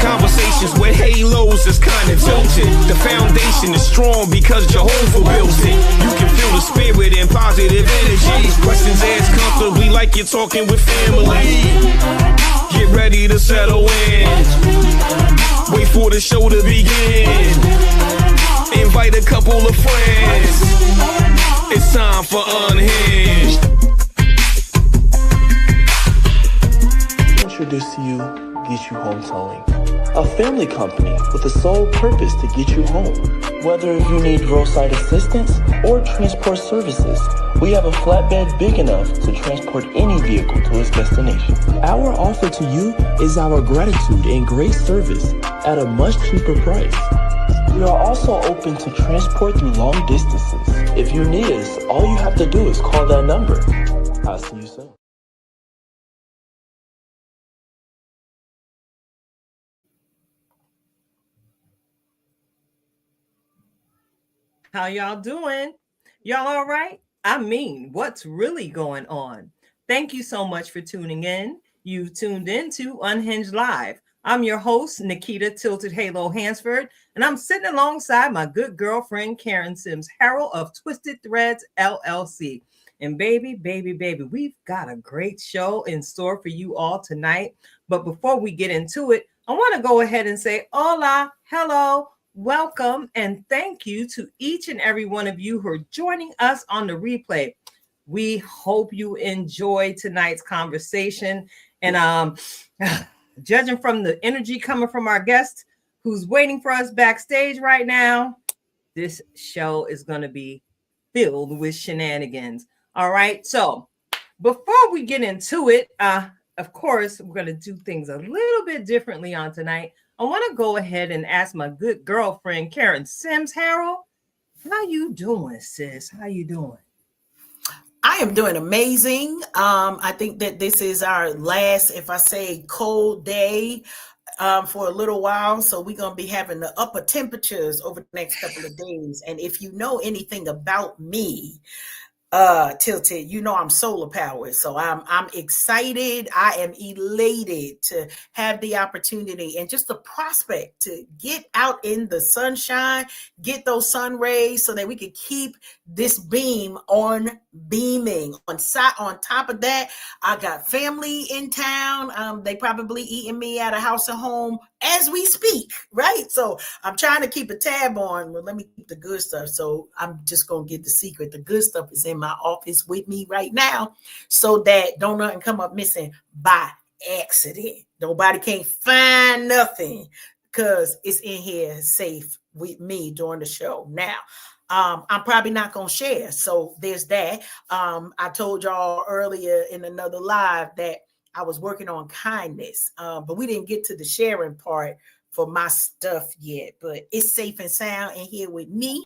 Conversations with halos is kind of tilted. The foundation is strong because Jehovah built it. You can feel the spirit and positive energy. Questions asked comfortably like you're talking with family. Get ready to settle in. Wait for the show to begin. Invite a couple of friends. It's time for Unhinged. Introduce to you Get You Home Towing, a family company with the sole purpose to get you home. Whether you need roadside assistance or transport services, we have a flatbed big enough to transport any vehicle to its destination. Our offer to you is our gratitude and great service at a much cheaper price. We are also open to transport through long distances. If you need us, all you have to do is call that number. I'll see you soon. How y'all doing? Y'all all right? I mean, what's really going on? Thank you so much for tuning in. You've tuned in to Unhinged Live. I'm your host, Nikita Tilted Halo Hansford, and I'm sitting alongside my good girlfriend, Karen Sims Harrell of Twisted Threads, LLC. And baby, we've got a great show in store for you all tonight. But before we get into it, I want to go ahead and say hola, hello, welcome, and thank you to each and every one of you who are joining us on the replay. We hope you enjoy tonight's conversation. And judging from the energy coming from our guest who's waiting for us backstage right now, this show is going to be filled with shenanigans. All right. So before we get into it, of course, we're going to do things a little bit differently on tonight. I want to go ahead and ask my good girlfriend, Karen Sims Harrell, how you doing, sis? How you doing? I am doing amazing. I think that this is our last, if I say, cold day for a little while. So we're going to be having the upper temperatures over the next couple of days. And if you know anything about me, Tilted, you know I'm solar powered, so I'm excited. I am elated to have the opportunity and just the prospect to get out in the sunshine, get those sun rays so that we can keep this beam on beaming. On top of that, I got family in town. They probably eating me at a house and home as we speak, right? So I'm trying to keep a tab on, well, let me keep the good stuff. So I'm just going to get the secret. The good stuff is in my office with me right now so that don't nothing come up missing by accident. Nobody can't find nothing because it's in here safe with me during the show. Now, I'm probably not going to share. So there's that. I told y'all earlier in another live that I was working on kindness, but we didn't get to the sharing part for my stuff yet, but it's safe and sound in here with me.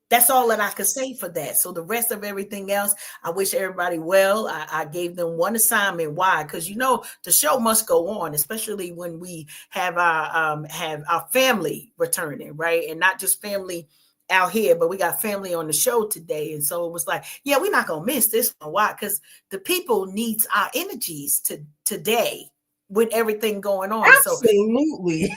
That's all that I could say for that. So the rest of everything else, I wish everybody well. I gave them one assignment. Why? Because, you know, the show must go on, especially when we have our family returning, right? And not just family out here, but we got family on the show today. And so it was like, yeah, we're not going to miss this one. Why? Because the people needs our energies today with everything going on. Absolutely. So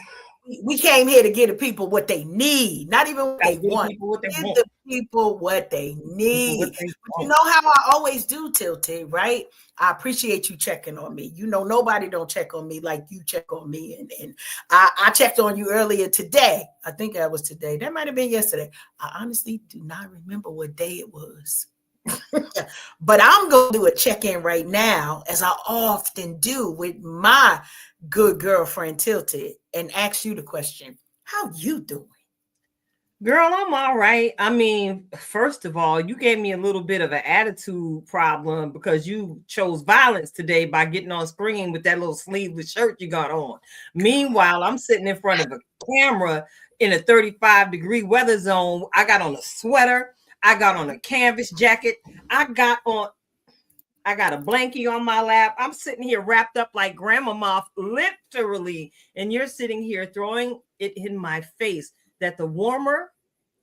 we came here to give the people what they need, not even what they want. Give the people what they need. But you know how I always do, Tilted, right? I appreciate you checking on me. You know, nobody don't check on me like you check on me. And I checked on you earlier today. I think that was today. That might have been yesterday. I honestly do not remember what day it was. But I'm going to do a check-in right now, as I often do with my good girlfriend Tilted, and ask you the question, how you doing? Girl, I'm all right. I mean, first of all, you gave me a little bit of an attitude problem because you chose violence today by getting on screen with that little sleeveless shirt you got on. Meanwhile, I'm sitting in front of a camera in a 35-degree weather zone. I got on a sweater. I got on a canvas jacket. I got a blankie on my lap. I'm sitting here wrapped up like grandmama, literally. And you're sitting here throwing it in my face that the warmer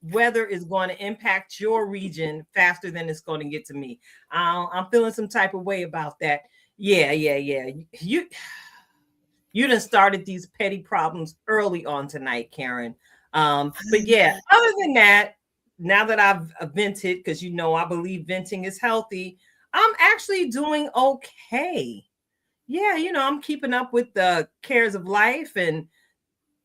weather is going to impact your region faster than it's going to get to me. I'm feeling some type of way about that. Yeah. You You done started these petty problems early on tonight, Karen. But yeah, other than that, now that I've vented, because you know I believe venting is healthy, I'm actually doing okay. Yeah, you know, I'm keeping up with the cares of life and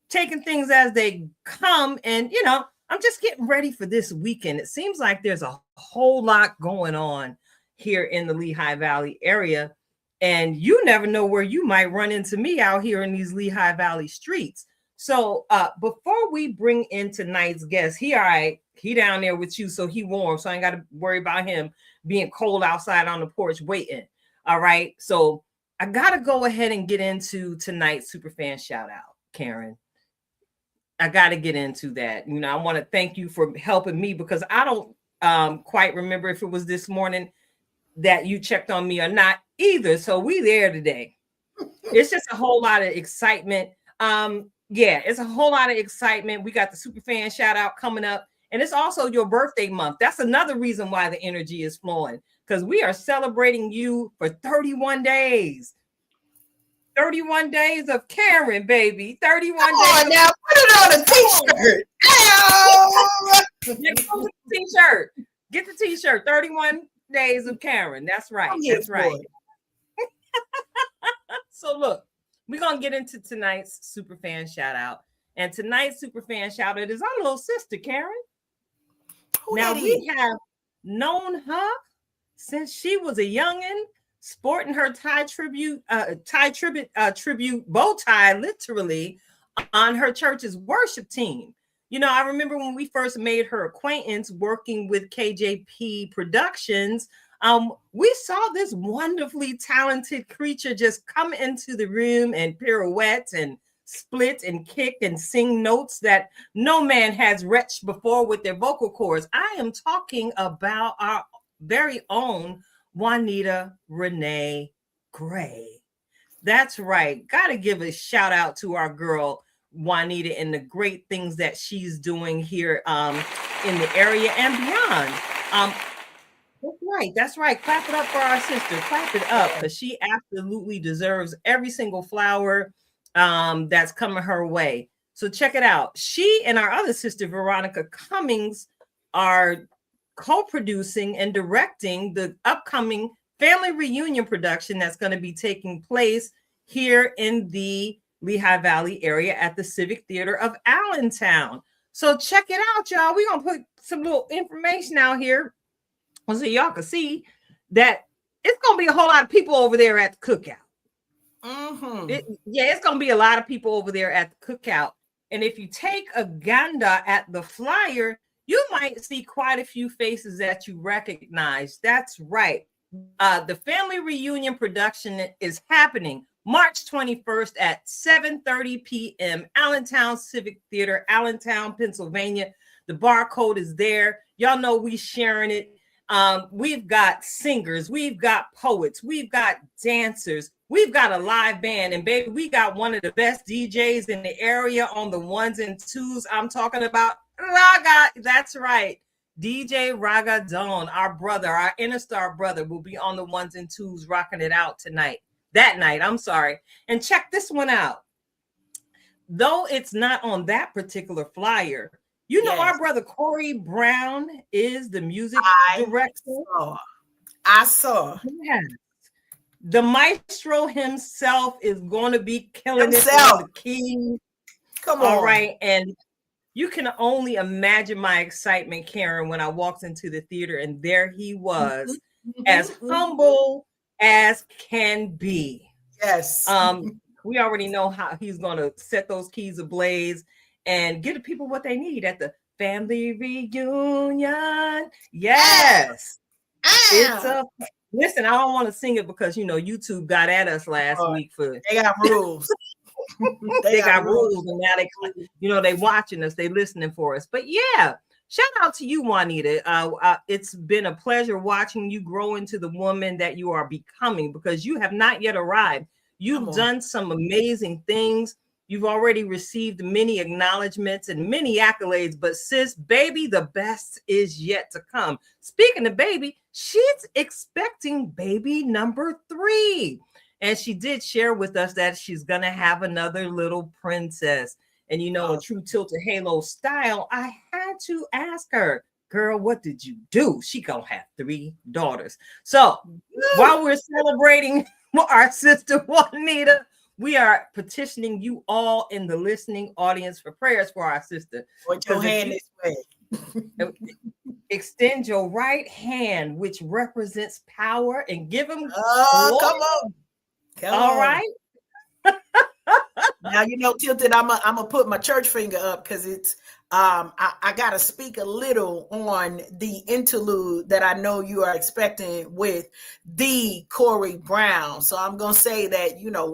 taking things as they come. And, you know, I'm just getting ready for this weekend. It seems like there's a whole lot going on here in the Lehigh Valley area. And you never know where you might run into me out here in these Lehigh Valley streets. So before we bring in tonight's guest, he all right, he down there with you, so he warm, so I ain't got to worry about him being cold outside on the porch waiting. All right, so I got to go ahead and get into tonight's superfan shout out, Karen. I got to get into that. You know, I want to thank you for helping me, because I don't quite remember if it was this morning that you checked on me or not either. So we there today. It's just a whole lot of excitement. Yeah, it's a whole lot of excitement. We got the superfan shout out coming up, and it's also your birthday month. That's another reason why the energy is flowing, because we are celebrating you for 31 days. 31 days of Karen, baby. 31 Come days. on now, put it on a t-shirt. Get the t-shirt. Get the t-shirt. 31 days of Karen. That's right. That's right. So look, we're going to get into tonight's superfan shout out. And tonight's superfan shout out is our little sister, Karen. Now, we have known her since she was a youngin', sporting her tribute bow tie, literally, on her church's worship team. You know, I remember when we first made her acquaintance working with KJP Productions. We saw this wonderfully talented creature just come into the room and pirouette and split and kick and sing notes that no man has reached before with their vocal cords. I am talking about our very own Juanita Renee Gray. That's right. Got to give a shout out to our girl Juanita and the great things that she's doing here in the area and beyond. That's right. Clap it up for our sister. Clap it up, because she absolutely deserves every single flower that's coming her way. So check it out. She and our other sister, Veronica Cummings, are co-producing and directing the upcoming family reunion production that's going to be taking place here in the Lehigh Valley area at the Civic Theater of Allentown. So check it out, y'all. We're going to put some little information out here so y'all can see that it's going to be a whole lot of people over there at the cookout. It's going to be a lot of people over there at the cookout. And if you take a gander at the flyer, you might see quite a few faces that you recognize. That's right. The family reunion production is happening March 21st at 7:30 p.m. Allentown Civic Theater, Allentown, Pennsylvania. The barcode is there. Y'all know we sharing it. We've got singers, we've got poets, we've got dancers, we've got a live band, and baby, we got one of the best DJs in the area on the ones and twos. I'm talking about Raga. That's right. DJ Raga Dawn, our brother, our Interstar brother, will be on the ones and twos rocking it out tonight. That night, I'm sorry. And check this one out. Though it's not on that particular flyer, you know, our brother Corey Brown is the music director. I saw. Yes. The maestro himself is going to be killing it on the keys. Come on. All right. And you can only imagine my excitement, Karen, when I walked into the theater and there he was, as humble as can be. Yes. We already know how he's going to set those keys ablaze and give the people what they need at the family reunion. Yes. Listen, I don't want to sing it because, you know, YouTube got at us last week for. They got rules. they got rules, and now they watching us, they listening for us. But yeah, shout out to you, Juanita. It's been a pleasure watching you grow into the woman that you are becoming, because you have not yet arrived. You've done some amazing things. You've already received many acknowledgments and many accolades, but sis, baby, the best is yet to come. Speaking of baby, she's expecting baby number 3. And she did share with us that she's going to have another little princess. And, you know, in true Tilted Halo style, I had to ask her, girl, what did you do? She going to have 3 daughters. So while we're celebrating our sister Juanita, we are petitioning you all in the listening audience for prayers for our sister. Put your hand this way. Extend your right hand, which represents power, and give him glory. Come on. All right. Now, you know, Tilted, I'm gonna put my church finger up because it's I gotta speak a little on the interlude that I know you are expecting with the Corey Brown. So I'm gonna say that, you know,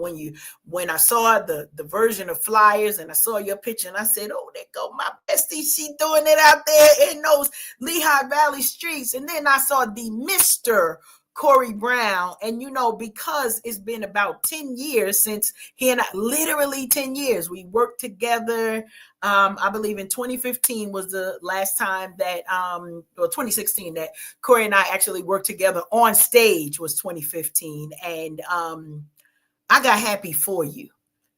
when I saw the version of Flyers and I saw your picture and I said, oh, there go my bestie, she doing it out there in those Lehigh Valley streets. And then I saw the Mr. Corey Brown, and you know, because it's been about 10 years since he and I, literally 10 years, we worked together. I believe in 2015 was the last time that, or 2016 that Corey and I actually worked together on stage was 2015. And I got happy for you.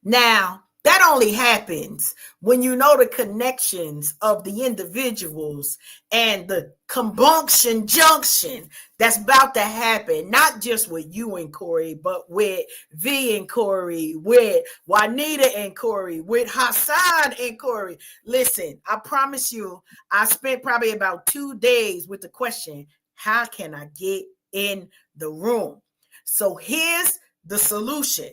Now, that only happens when you know the connections of the individuals and the combunction junction that's about to happen, not just with you and Corey, but with V and Corey, with Juanita and Corey, with Hassan and Corey. Listen, I promise you, I spent probably about 2 days with the question, how can I get in the room? So here's the solution.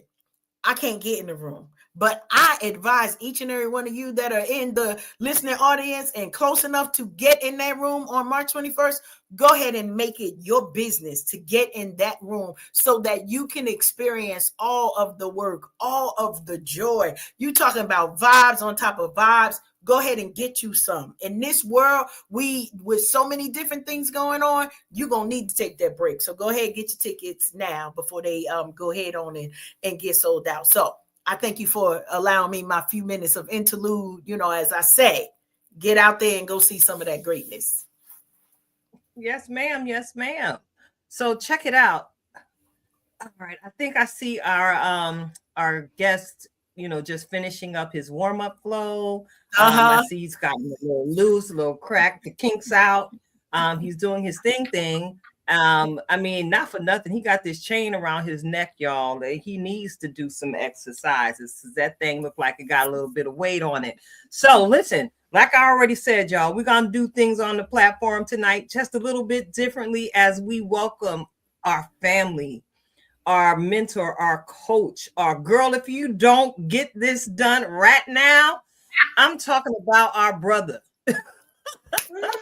I can't get in the room. But I advise each and every one of you that are in the listening audience and close enough to get in that room on March 21st, go ahead and make it your business to get in that room so that you can experience all of the work, all of the joy. You talking about vibes on top of vibes. Go ahead and get you some. In this world, with so many different things going on, you're going to need to take that break. So go ahead and get your tickets now before they go ahead on and get sold out. So I thank you for allowing me my few minutes of interlude. You know, as I say, get out there and go see some of that greatness. Yes, ma'am. Yes, ma'am. So check it out. All right. I think I see our guest, you know, just finishing up his warm-up flow. I see he's gotten a little loose, a little cracked, the kinks out. He's doing his thing. I mean, not for nothing. He got this chain around his neck, y'all. He needs to do some exercises. That thing looked like it got a little bit of weight on it. So listen, like I already said, y'all, we're going to do things on the platform tonight just a little bit differently as we welcome our family, our mentor, our coach, our girl. If you don't get this done right now, I'm talking about our brother,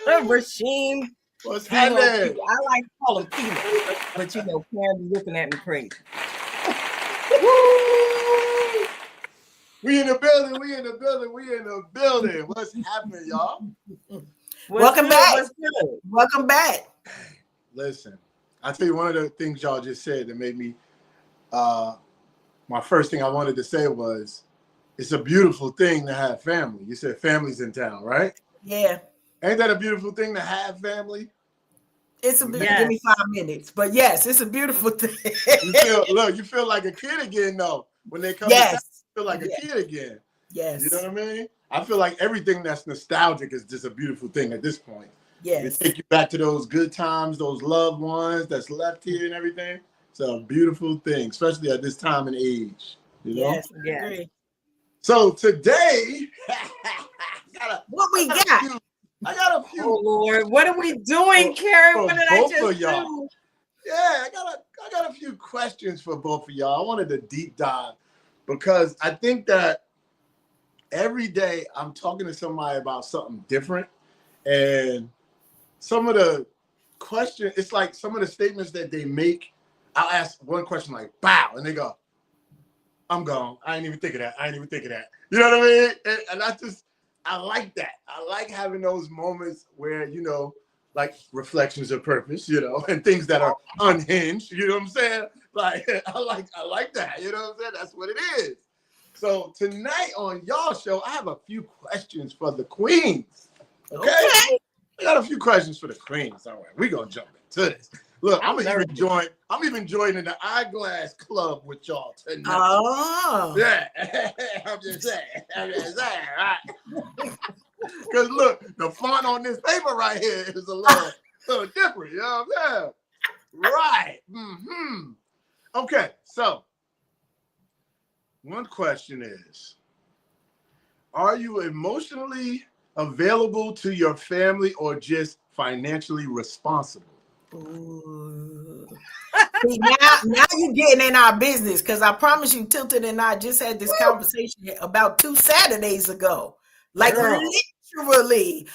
Rasheem. What's happening? I like to call him Peanut, but you know, Karen be looking at me crazy. We in the building. What's happening, y'all? Welcome back. Listen, I'll tell you one of the things y'all just said that made me, my first thing I wanted to say was, it's a beautiful thing to have family. You said family's in town, right? Yeah. Ain't that a beautiful thing to have family? It's a give me 5 minutes, but yes, it's a beautiful thing. you feel like a kid again, though. When they come, yes, you feel like a kid again. Yes, you know what I mean. I feel like everything that's nostalgic is just a beautiful thing at this point. Yes, it take you back to those good times, those loved ones that's left here and everything. It's a beautiful thing, especially at this time and age. You know. Yes, I agree. So today, what we got? I got a few. Oh Lord, what are we doing, Karen? What did I just do? Yeah, I got a few questions for both of y'all. I wanted to deep dive because I think that every day I'm talking to somebody about something different, and some of the questions, it's like some of the statements that they make. I'll ask one question like "bow," and they go, "I'm gone. I ain't even think of that. You know what I mean? And I like that. I like having those moments where, you know, like reflections of purpose, you know, and things that are unhinged, you know what I'm saying? Like, I like that, you know what I'm saying? That's what it is. So tonight on y'all show, I have a few questions for the queens, okay? I got a few questions for the queens. All right, we're going to jump into this. Look, I'm I'm even joining the eyeglass club with y'all tonight. Oh, Yeah, I'm just saying, right? Because look, the font on this paper right here is a little different. You know what I'm saying? Right. Mm-hmm. Okay, so one question is, are you emotionally available to your family or just financially responsible? ooh. See, now you're getting in our business, because I promise you, Tilted and I just had this conversation about 2 Saturdays ago. Like Girl. literally.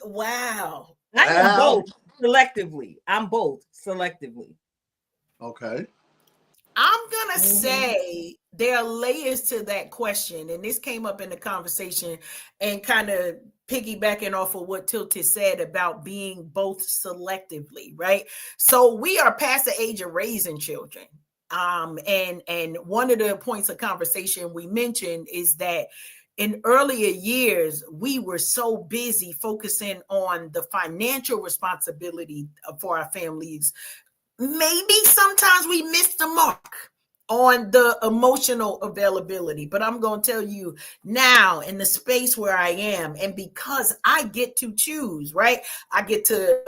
Wow. I am Wow. both selectively. I'm both selectively. Okay. I'm gonna Mhm. say there are layers to that question, and this came up in the conversation, and kind of piggybacking off of what Tilted said about being both selectively, right? So we are past the age of raising children. And one of the points of conversation we mentioned is that in earlier years, we were so busy focusing on the financial responsibility for our families. Maybe sometimes we miss the mark on the emotional availability. But I'm going to tell you now, in the space where I am, and because I get to choose, right? I get to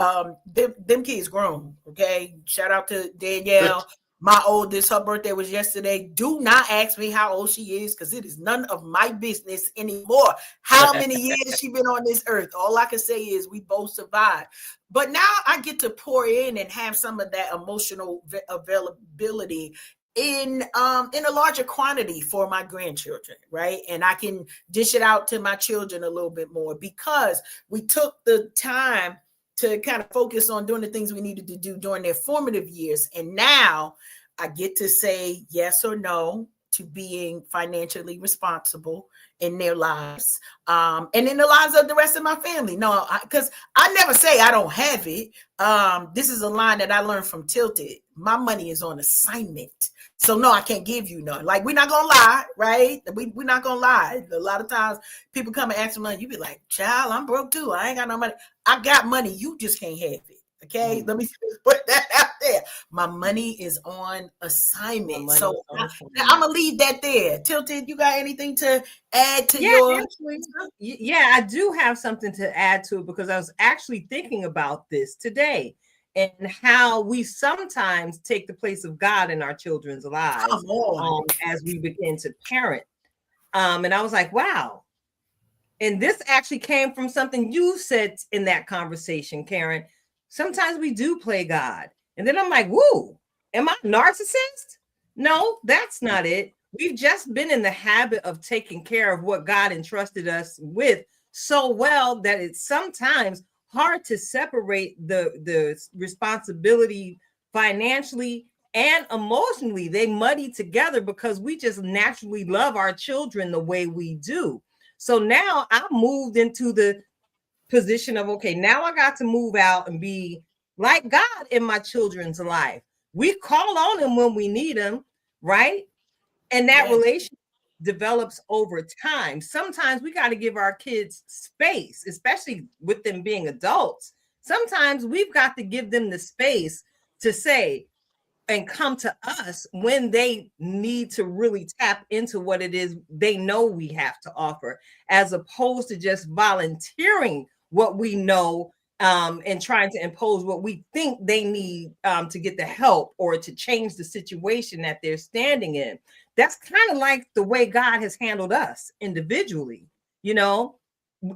them kids grown. Okay, shout out to Danielle, my oldest. Her birthday was yesterday. Do not ask me how old she is, because it is none of my business anymore how many years she been on this earth. All I can say is we both survived. But now I get to pour in and have some of that emotional availability in a larger quantity for my grandchildren, right? And I can dish it out to my children a little bit more, because we took the time to kind of focus on doing the things we needed to do during their formative years. And now I get to say yes or no to being financially responsible in their lives, and in the lives of the rest of my family. No, because I never say I don't have it. This is a line that I learned from Tilted. My money is on assignment. So no, I can't give you none. Like, we're not gonna lie, right? We're not gonna lie. A lot of times people come and ask for money. You be like, child, I'm broke too. I ain't got no money. I got money. You just can't have it. Okay, let me put that out there. My money is on assignment. So I'm gonna leave that there. Tilted, you got anything to add to your? Actually, yeah, I do have something to add to it, because I was actually thinking about this today, and how we sometimes take the place of God in our children's lives as we begin to parent. And I was like, wow. And this actually came from something you said in that conversation, Karen. Sometimes we do play God. And then I'm like, woo, am I a narcissist? No, that's not it. We've just been in the habit of taking care of what God entrusted us with so well that it's sometimes hard to separate the responsibility financially and emotionally. They muddy together because we just naturally love our children the way we do. So now I moved into the position of, okay, now I got to move out and be like God in my children's life. We call on him when we need him, right? And that relationship develops over time. Sometimes we got to give our kids space, especially with them being adults. Sometimes we've got to give them the space to say and come to us when they need to really tap into what it is they know we have to offer, as opposed to just volunteering what we know, and trying to impose what we think they need, to get the help or to change the situation that they're standing in. That's kind of like the way God has handled us individually. You know,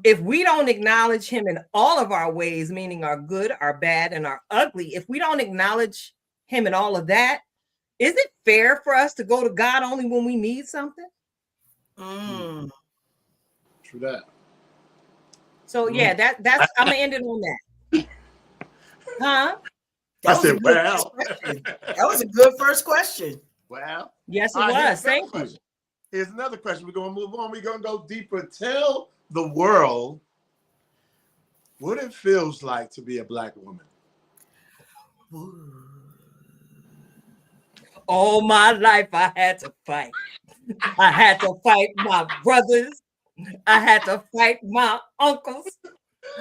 if we don't acknowledge him in all of our ways, meaning our good, our bad, and our ugly, if we don't acknowledge him and all of that, is it fair for us to go to God only when we need something? True that. So yeah, that's I'm gonna end it on that. Huh? I said, wow. That was a good first question. Wow. Yes, it was. Thank you. Here's another question. We're gonna move on. We're gonna go deeper. Tell the world what it feels like to be a Black woman. All my life I had to fight. I had to fight my brothers. I had to fight my uncles.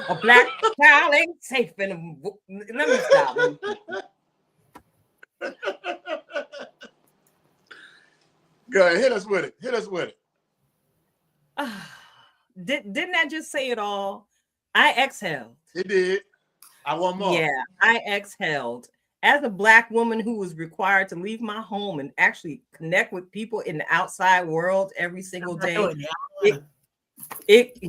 A black child ain't safe in a. Let me stop. Go ahead, hit us with it. Hit us with it. Didn't I just say it all? I exhaled. It did. I want more. Yeah, I exhaled. As a Black woman who was required to leave my home and actually connect with people in the outside world every single day,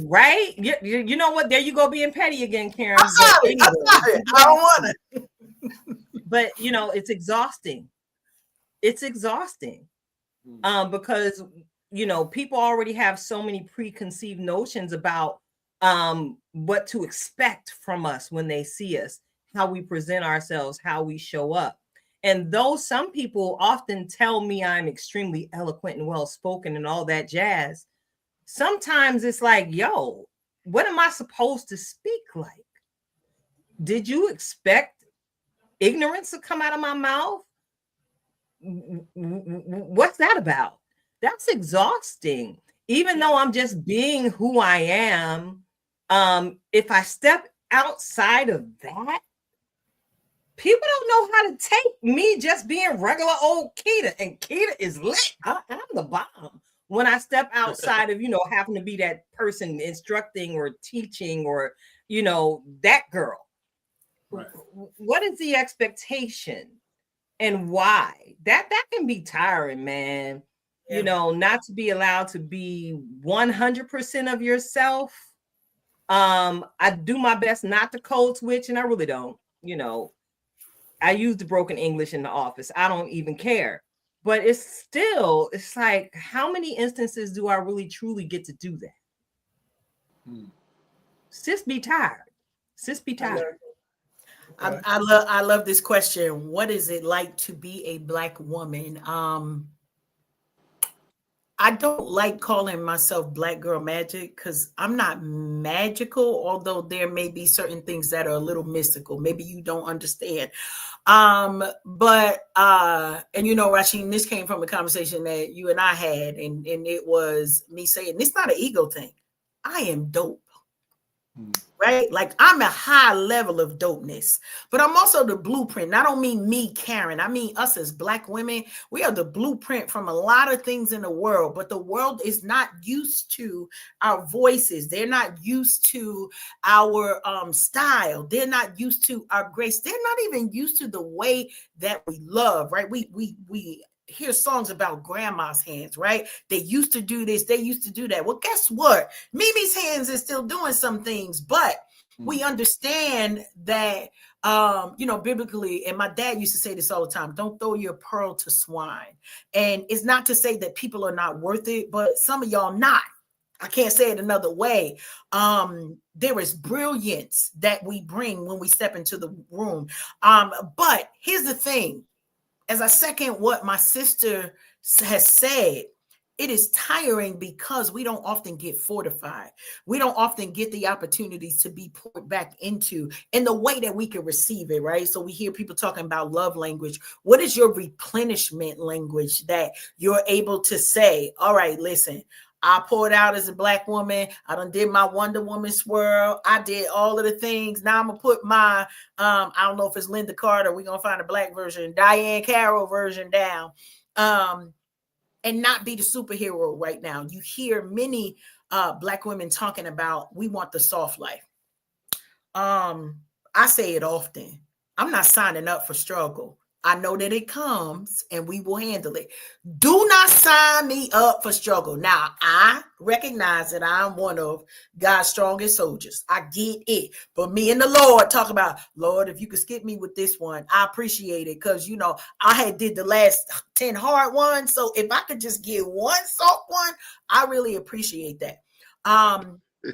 right? You know what? There you go, being petty again, Karen. I'm sorry. I'm sorry. I don't want to. But you know, it's exhausting. It's exhausting, because you know people already have so many preconceived notions about what to expect from us when they see us, how we present ourselves, how we show up. And though some people often tell me I'm extremely eloquent and well-spoken and all that jazz, sometimes it's like, yo, what am I supposed to speak like? Did you expect ignorance to come out of my mouth? What's that about? That's exhausting. Even though I'm just being who I am, if I step outside of that, people don't know how to take me just being regular old Keita, and Keita is lit. I'm the bomb. When I step outside of, you know, having to be that person instructing or teaching or, you know, that girl. Right. What is the expectation and why? That can be tiring, man. Yeah. You know, not to be allowed to be 100% of yourself. I do my best not to code switch, and I really don't. You know, I use the broken English in the office. I don't even care. But it's like, how many instances do I really truly get to do that? Sis be tired. Sis be tired. I love this question. What is it like to be a Black woman? I don't like calling myself Black girl magic because I'm not magical, although there may be certain things that are a little mystical. Maybe you don't understand. But and you know, Rasheem, this came from a conversation that you and I had, and it was me saying, it's not an ego thing. I am dope. Right? Like, I'm a high level of dopeness, but I'm also the blueprint. And I don't mean me, Karen. I mean us as Black women. We are the blueprint from a lot of things in the world, but the world is not used to our voices. They're not used to our style. They're not used to our grace. They're not even used to the way that we love, right? We hear songs about grandma's hands, right? They used to do this, they used to do that. Well, guess what? Mimi's hands is still doing some things, but we understand that, you know, biblically, and my dad used to say this all the time, don't throw your pearl to swine. And it's not to say that people are not worth it, but some of y'all not. I can't say it another way. There is brilliance that we bring when we step into the room. But here's the thing. As I second what my sister has said, it is tiring because we don't often get fortified. We don't often get the opportunities to be poured back into in the way that we can receive it, right? So we hear people talking about love language. What is your replenishment language that you're able to say, all right, listen, I poured out as a Black woman. I done did my Wonder Woman swirl. I did all of the things. Now I'm going to put my, I don't know if it's Linda Carter. We're going to find a Black version, Diane Carroll version down, and not be the superhero right now. You hear many Black women talking about, we want the soft life. I say it often. I'm not signing up for struggle. I know that it comes and we will handle it. Do not sign me up for struggle. Now, I recognize that I'm one of God's strongest soldiers. I get it. But me and the Lord talk about, Lord, if you could skip me with this one, I appreciate it. Because, you know, I had did the last 10 hard ones. So if I could just get one soft one, I really appreciate that.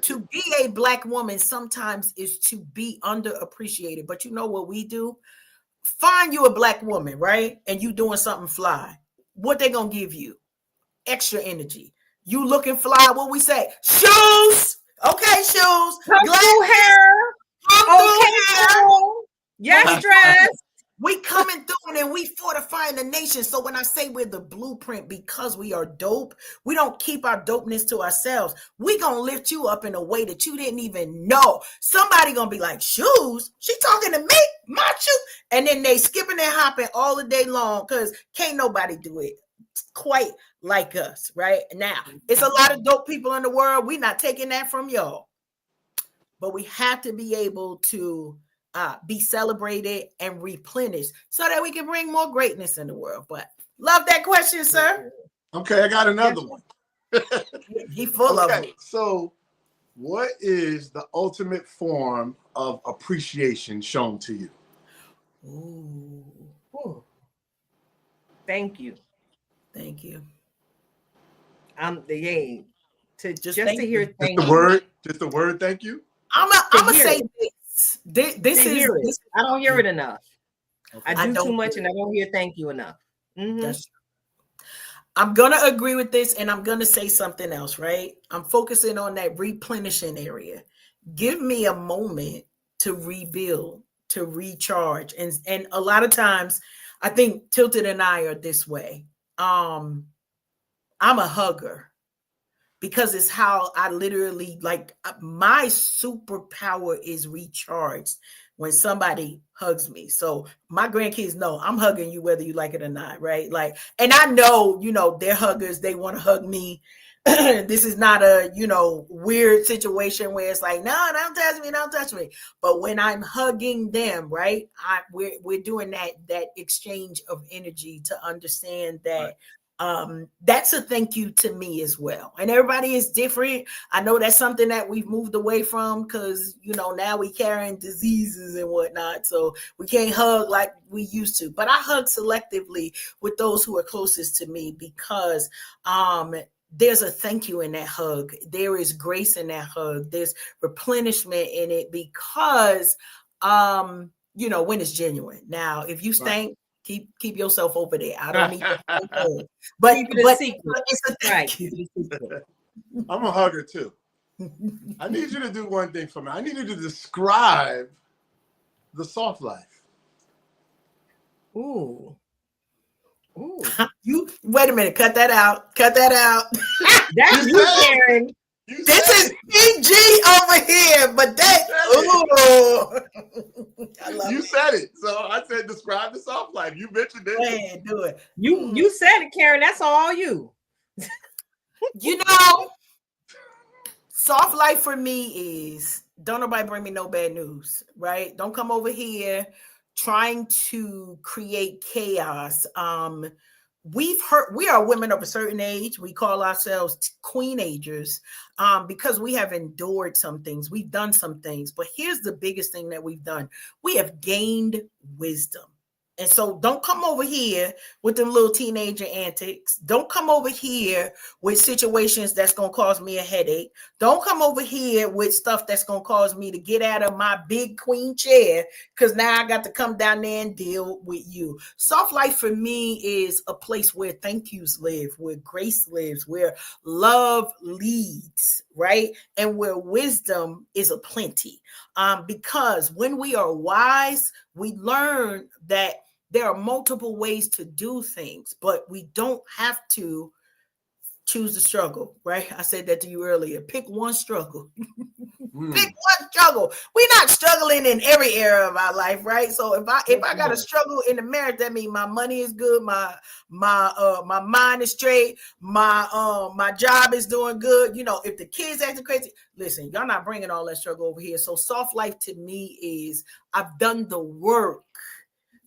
To be a Black woman sometimes is to be underappreciated. But you know what we do? Find you a Black woman, right? And you doing something fly. What they gonna give you? Extra energy. You looking fly, what we say? Shoes. Okay, shoes. Come through hair. Okay, hair. Yes, dress. We coming through and we fortifying the nation. So when I say we're the blueprint because we are dope, we don't keep our dopeness to ourselves. We gonna lift you up in a way that you didn't even know. Somebody gonna be like, shoes? She talking to me? My shoes? And then they skipping and hopping all the day long because can't nobody do it quite like us right now. It's a lot of dope people in the world. We're not taking that from y'all, but we have to be able to be celebrated and replenished so that we can bring more greatness in the world. But love that question, sir. Okay, I got another one. He full of them. So what is the ultimate form of appreciation shown to you? Ooh. Thank you. Thank you. Just to hear thank you. Just the word thank you. I'm gonna say this. This is I don't hear it enough. Okay. I do too much and I don't hear thank you enough. I'm gonna agree with this, and I'm gonna say something else, right? I'm focusing on that replenishing area. Give me a moment to rebuild, to recharge. And a lot of times I think Tilted and I are this way. I'm a hugger because it's how I literally, like, my superpower is recharged when somebody hugs me. So my grandkids know I'm hugging you whether you like it or not, right? Like, and I know, they're huggers. They want to hug me. This is not a, weird situation where it's like, no, don't touch me. But when I'm hugging them, right, we're doing that exchange of energy to understand that that's a thank you to me as well. And everybody is different. I know that's something that we've moved away from because, now we carrying diseases and whatnot. So we can't hug like we used to. But I hug selectively with those who are closest to me because there's a thank you in that hug. There is grace in that hug. There's replenishment in it because, when it's genuine. Now, if you stink, keep yourself over there. I don't need to. But it's a thank you. I'm a hugger too. I need you to do one thing for me. I need you to describe the soft life. Ooh. You wait a minute. Cut that out. That's you, Karen. This is PG over here, but that. You said it, so I said describe the soft life. You mentioned it. Go ahead, do it. You said it, Karen. That's all you. Soft life for me is don't nobody bring me no bad news, right? Don't come over here trying to create chaos. We are women of a certain age. We call ourselves queenagers because we have endured some things. We've done some things. But here's the biggest thing that we've done. We have gained wisdom. And so don't come over here with them little teenager antics. Don't come over here with situations that's going to cause me a headache. Don't come over here with stuff that's going to cause me to get out of my big queen chair because now I got to come down there and deal with you. Soft life for me is a place where thank yous live, where grace lives, where love leads, right? And where wisdom is aplenty. Because when we are wise, we learn that there are multiple ways to do things, but we don't have to choose the struggle, right? I said that to you earlier. Pick one struggle. Pick one struggle. We're not struggling in every area of our life, right? So if I got a struggle in the marriage, that means my money is good, my mind is straight, my job is doing good. If the kids acting crazy, listen, y'all not bringing all that struggle over here. So soft life to me is I've done the work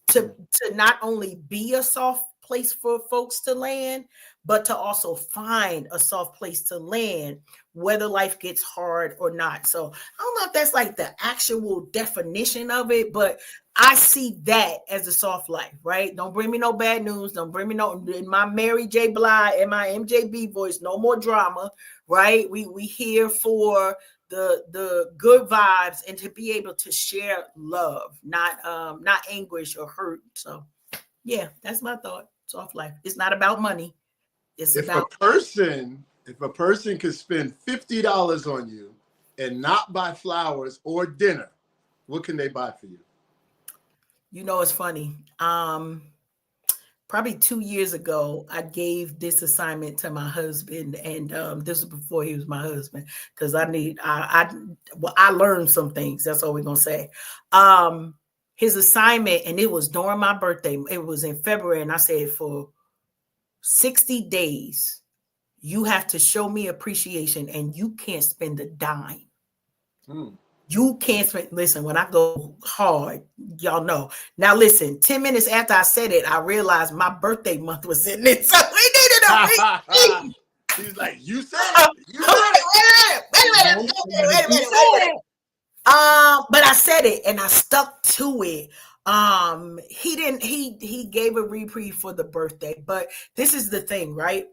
to not only be a soft place for folks to land, but to also find a soft place to land, whether life gets hard or not. So I don't know if that's like the actual definition of it, but I see that as a soft life, right? Don't bring me no bad news. Don't bring me in my Mary J. Blige and my MJB voice, no more drama, right? We here for the good vibes and to be able to share love, not anguish or hurt. So yeah, that's my thought. Soft life. It's not about money. It's about if a person could spend $50 on you and not buy flowers or dinner, what can they buy for you? You know, it's funny. Probably 2 years ago, I gave this assignment to my husband, and this was before he was my husband, because I learned some things. That's all we're gonna say. His assignment, and it was during my birthday. It was in February, and I said, for 60 days, you have to show me appreciation, and you can't spend a dime. You can't spend. Listen, when I go hard, y'all know. Now, listen. 10 minutes after I said it, I realized my birthday month was in it, so we needed a repeat. He's like, "You said it. You said it. Wait a minute. But I said it, and I stuck to it. He gave a reprieve for the birthday, but this is the thing, right?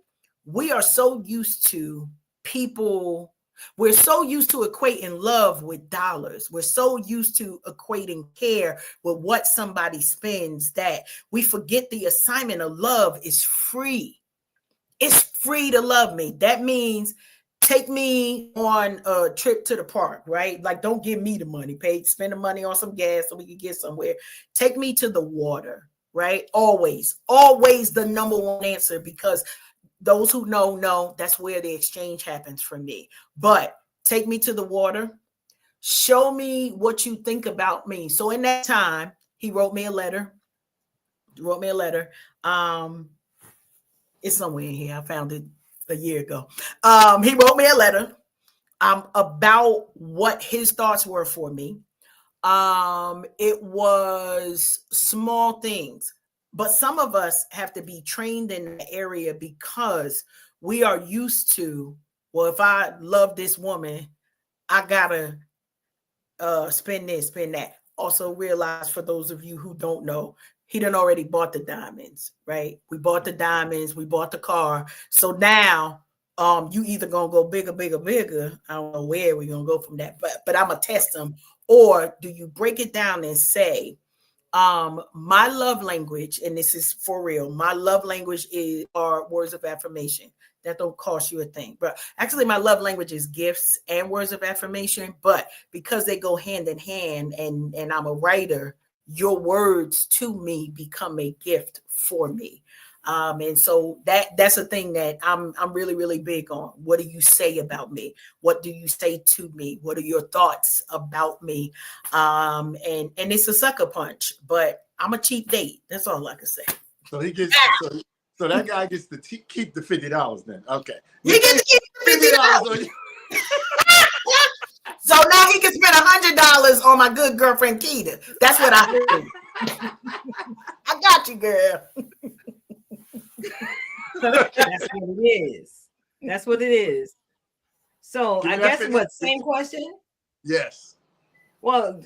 We are so used to people. We're so used to equating love with dollars. We're so used to equating care with what somebody spends that we forget the assignment of love is free. It's free to love me. That means take me on a trip to the park, right? Like, don't give me the money. Spend the money on some gas so we can get somewhere. Take me to the water, right? Always the number one answer, because those who know that's where the exchange happens for me. But take me to the water. Show me what you think about me. So in that time, he wrote me a letter. It's somewhere in here. I found it a year ago. He wrote me a letter about what his thoughts were for me. It was small things. But some of us have to be trained in the area because we are used to, well, if I love this woman, I gotta spend this, spend that. Also realize, for those of you who don't know, he done already bought the diamonds, right? We bought the diamonds, we bought the car. So now you either gonna go bigger. I don't know where we're gonna go from that, but I'm gonna test them. Or do you break it down and say, my love language, and this is for real, my love language are words of affirmation. That don't cost you a thing. But actually, my love language is gifts and words of affirmation. But because they go hand in hand, and I'm a writer, your words to me become a gift for me. And so that's a thing that I'm really, really big on. What do you say about me? What do you say to me? What are your thoughts about me? And it's a sucker punch, but I'm a cheap date. That's all I can say. So he gets so that guy gets to keep the $50 then. Okay. He gets to keep the $50. So now he can spend $100 on my good girlfriend Keita. That's what I do. I got you, girl. That's what it is. That's what it is. So I guess what, same question? Yes. Well,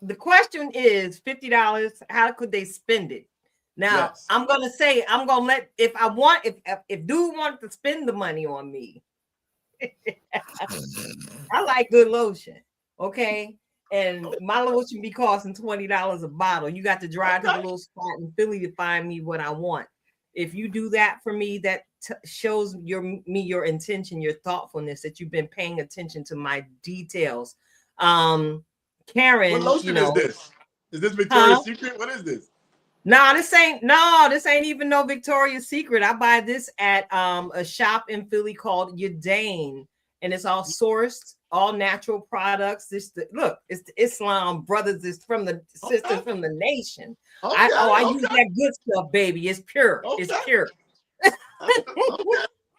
the question is $50. How could they spend it? Now, yes. I'm gonna let, if dude wanted to spend the money on me, I like good lotion, okay? And my lotion be costing $20 a bottle. You got to drive to the little spot in Philly to find me what I want. If you do that for me, that shows your intention, your thoughtfulness, that you've been paying attention to my details. Karen, what lotion is this? Is this Victoria's Secret? What is this? No, this ain't even no Victoria's Secret. I buy this at a shop in Philly called Yadane, and it's all sourced, all natural products. It's the Islam Brothers. It's from the sisters from the nation. I use that good stuff, baby. It's pure. Okay. It's pure.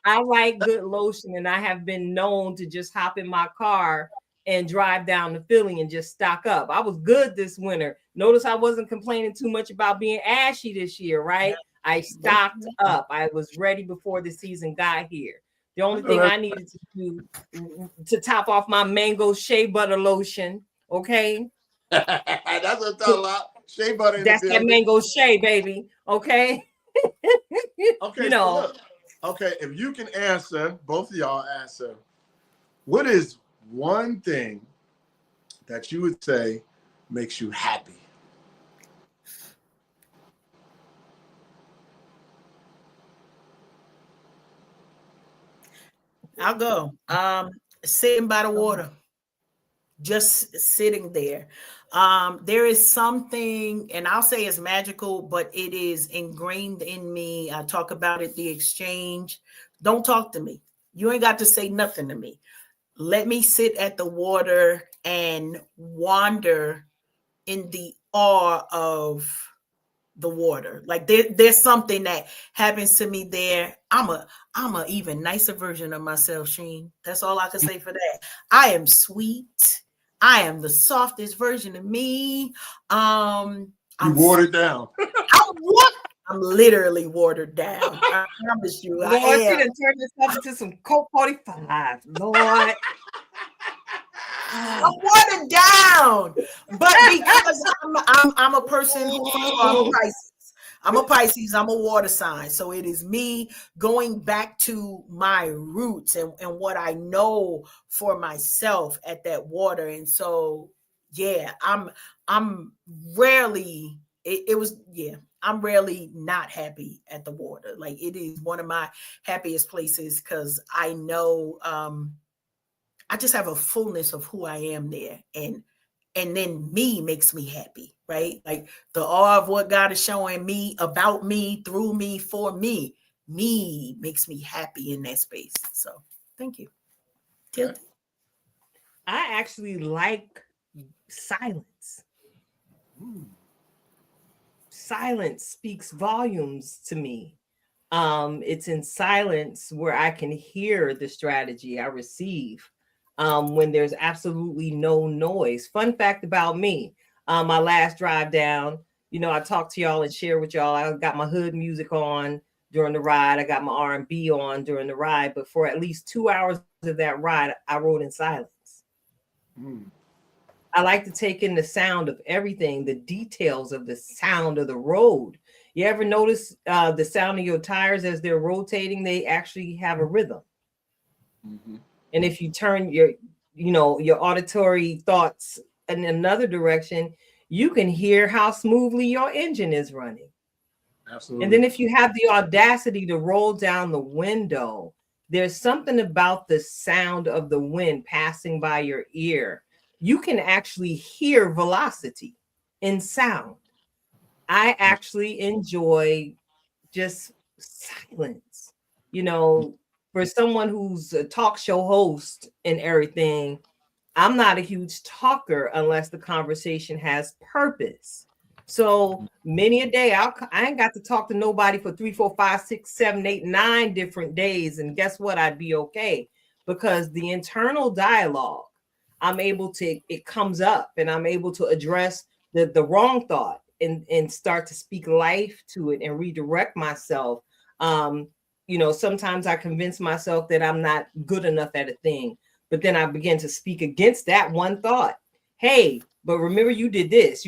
I like good lotion, and I have been known to just hop in my car and drive down to Philly and just stock up. I was good this winter. Notice I wasn't complaining too much about being ashy this year, right? I stocked up. I was ready before the season got here. The only thing I needed to do to top off my mango shea butter lotion, okay? That's what I'm talking about. Shea butter. That's that mango shea, baby. Okay. Okay. So look, okay, if you can answer, both of y'all answer, what is one thing that you would say makes you happy? I'll go. Sitting by the water. just sitting there. There is something, and I'll say it's magical, but it is ingrained in me. I talk about it, the exchange. Don't talk to me. You ain't got to say nothing to me. Let me sit at the water and wander in the awe of the water. Like there's something that happens to me there. I'm a even nicer version of myself, Sheen. That's all I can say for that. I am sweet. I am the softest version of me. You I'm watered down. I'm literally watered down. I promise you, I Lord, she am. done turned herself into some Coke 45. Lord. I'm watered down, but because I'm a person who, first of all, I'm a Pisces. I'm a Pisces. I'm a water sign, so it is me going back to my roots and what I know for myself at that water. And so, yeah, I'm rarely. It was yeah. I'm rarely not happy at the water. Like it is one of my happiest places because I know. I just have a fullness of who I am there. And then me makes me happy, right? Like the awe of what God is showing me about me, through me, for me makes me happy in that space. So thank you. Okay. I actually like silence. Silence speaks volumes to me. It's in silence where I can hear the strategy I receive, when there's absolutely no noise. Fun fact about me, my last drive down, I talked to y'all and share with y'all. I got my hood music on during the ride. I got my R&B on during the ride, but for at least 2 hours of that ride, I rode in silence. Mm. I like to take in the sound of everything, the details of the sound of the road. You ever notice the sound of your tires as they're rotating? They actually have a rhythm. Mm-hmm. And if you turn your auditory thoughts in another direction, you can hear how smoothly your engine is running. Absolutely. And then if you have the audacity to roll down the window, there's something about the sound of the wind passing by your ear. You can actually hear velocity in sound. I actually enjoy just silence. For someone who's a talk show host and everything, I'm not a huge talker unless the conversation has purpose. So many a day, I ain't got to talk to nobody for 3, 4, 5, 6, 7, 8, 9 different days. And guess what? I'd be okay because the internal dialogue, it comes up and I'm able to address the wrong thought and start to speak life to it and redirect myself. Sometimes I convince myself that I'm not good enough at a thing, but then I begin to speak against that one thought. Hey, but remember you did this.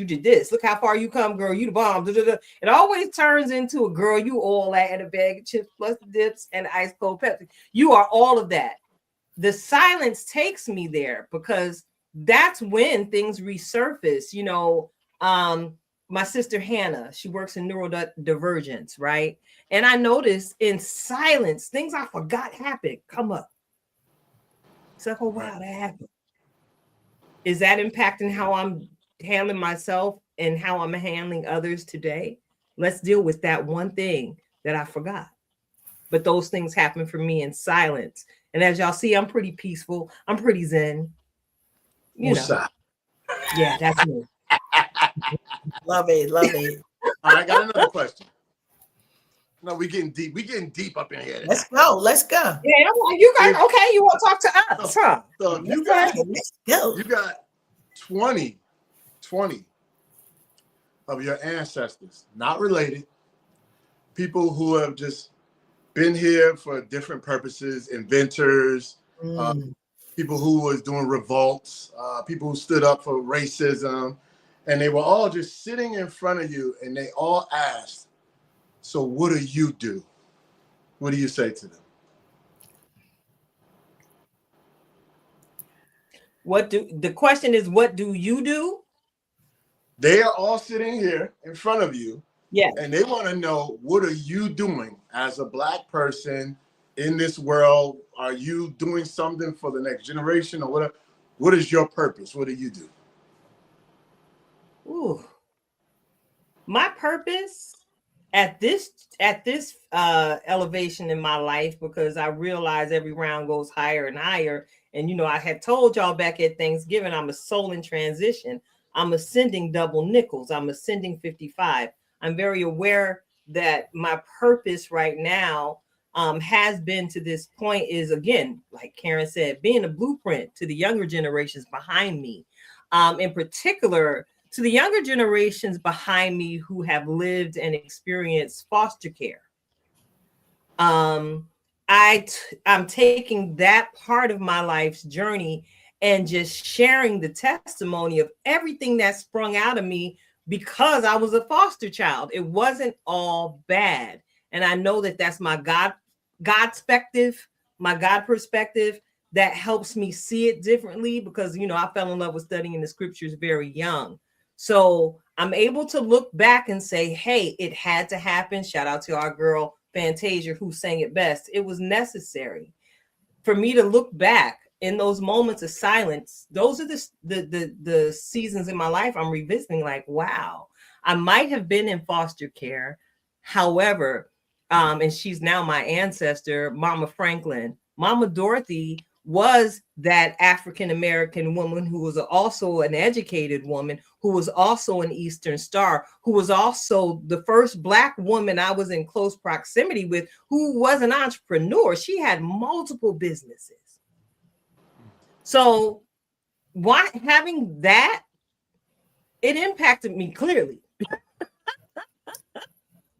Look how far you come, girl. You the bomb. Da, da, da. It always turns into a girl, you all that in a bag of chips plus dips and ice cold Pepsi. You are all of that. The silence takes me there because that's when things resurface. My sister Hannah, she works in neurodivergence, right? And I noticed in silence, things I forgot happened come up. It's like, oh wow, that happened. Is that impacting how I'm handling myself and how I'm handling others today? Let's deal with that one thing that I forgot. But those things happen for me in silence. And as y'all see, I'm pretty peaceful. I'm pretty zen. Yeah, that's me. Love it. Love it. All right, I got another question. No, we getting deep. We getting deep up in here. Let's go. Let's go. Yeah, you guys, okay, you want to talk to us, huh? So Let's go. You got 20 of your ancestors, not related, people who have just been here for different purposes, inventors, people who was doing revolts, people who stood up for racism, and they were all just sitting in front of you and they all asked, so what do you do? What do you say to them? The question is, what do you do? They are all sitting here in front of you. Yeah. And they want to know, what are you doing as a Black person in this world? Are you doing something for the next generation or whatever? What is your purpose? What do you do? Ooh. My purpose at this elevation in my life, because I realize every round goes higher and higher. And I had told y'all back at Thanksgiving, I'm a soul in transition. I'm ascending double nickels. I'm ascending 55. I'm very aware that my purpose right now has been to this point is, again, like Karen said, being a blueprint to the younger generations behind me. In particular, to the younger generations behind me who have lived and experienced foster care. I'm taking that part of my life's journey and just sharing the testimony of everything that sprung out of me because I was a foster child. It wasn't all bad. And I know that that's my God perspective, that helps me see it differently because, I fell in love with studying the scriptures very young. So I'm able to look back and say, hey, it had to happen. Shout out to our girl, Fantasia, who sang it best. It was necessary for me to look back in those moments of silence. Those are the seasons in my life I'm revisiting like, wow, I might have been in foster care. However, and she's now my ancestor, Mama Franklin. Mama Dorothy was that African-American woman who was also an educated woman, who was also an Eastern Star, who was also the first Black woman I was in close proximity with, who was an entrepreneur. She had multiple businesses. So why having that, it impacted me clearly.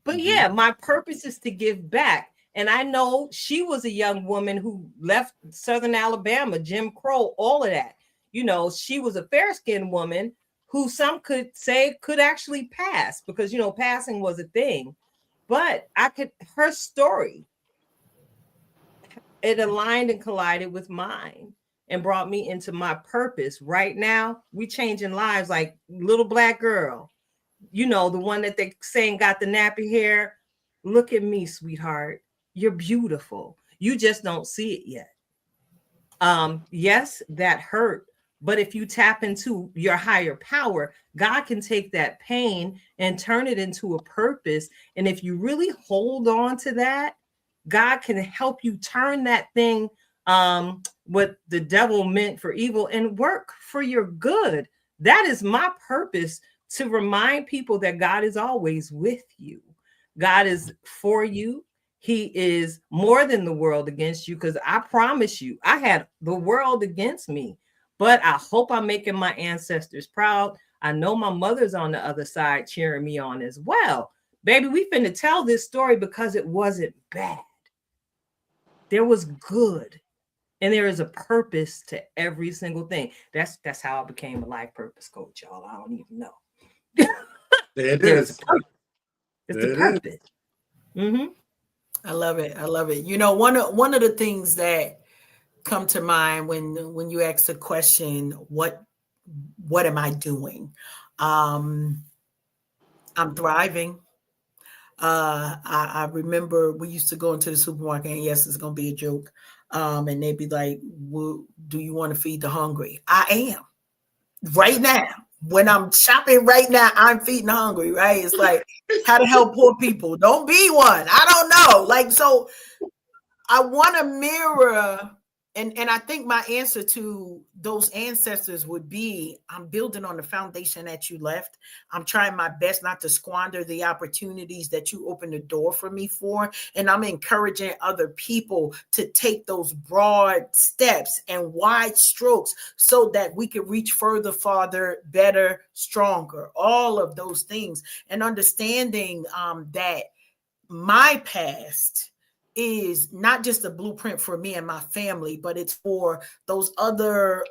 But yeah, my purpose is to give back. And I know she was a young woman who left Southern Alabama, Jim Crow, all of that. She was a fair-skinned woman who some could say could actually pass because, passing was a thing. But her story, it aligned and collided with mine and brought me into my purpose. Right now, we changing lives like little Black girl. The one that they saying got the nappy hair. Look at me, sweetheart. You're beautiful. You just don't see it yet. Yes, that hurt. But if you tap into your higher power, God can take that pain and turn it into a purpose. And if you really hold on to that, God can help you turn that thing, what the devil meant for evil, and work for your good. That is my purpose, to remind people that God is always with you. God is for you. He is more than the world against you, because I promise you, I had the world against me, but I hope I'm making my ancestors proud. I know my mother's on the other side cheering me on as well. Baby, we finna tell this story because it wasn't bad. There was good. And there is a purpose to every single thing. That's how I became a life purpose coach, y'all. I don't even know. There it is. It's the purpose. Mm-hmm. I love it. I love it. One of the things that come to mind when you ask the question, what am I doing? I'm thriving. I remember we used to go into the supermarket, and yes, it's going to be a joke. And they'd be like, well, do you want to feed the hungry? I am right now. When I'm shopping right now, I'm feeding the hungry, right? It's like how to help poor people. Don't be one. I don't know. So I want to mirror, and I think my answer to those ancestors would be, I'm building on the foundation that you left. I'm trying my best not to squander the opportunities that you opened the door for me for. And I'm encouraging other people to take those broad steps and wide strokes so that we can reach further, farther, better, stronger, all of those things. And understanding that my past is not just a blueprint for me and my family, but it's for those other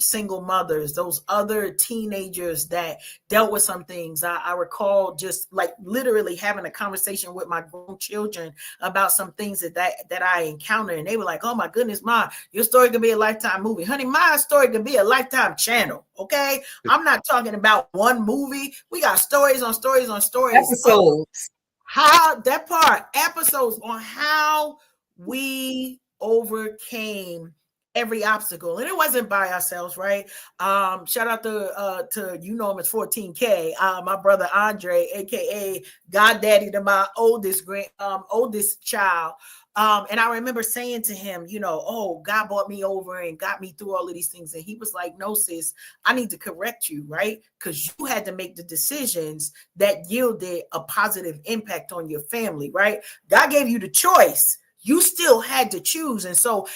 single mothers, those other teenagers that dealt with some things. I recall just like literally having a conversation with my grown children about some things that I encountered. And they were like, oh my goodness, Ma, your story could be a Lifetime movie. Honey, my story could be a Lifetime channel. Okay. I'm not talking about one movie. We got stories on stories on stories. Episodes. How that part, episodes on how we overcame every obstacle, and it wasn't by ourselves, right? Shout out to you know him as 14K, my brother Andre, aka Goddaddy, to my oldest child. And I remember saying to him, you know, oh, God brought me over and got me through all of these things. And he was like, no, sis, I need to correct you, right? Because you had to make the decisions that yielded a positive impact on your family, right? God gave you the choice. You still had to choose. And so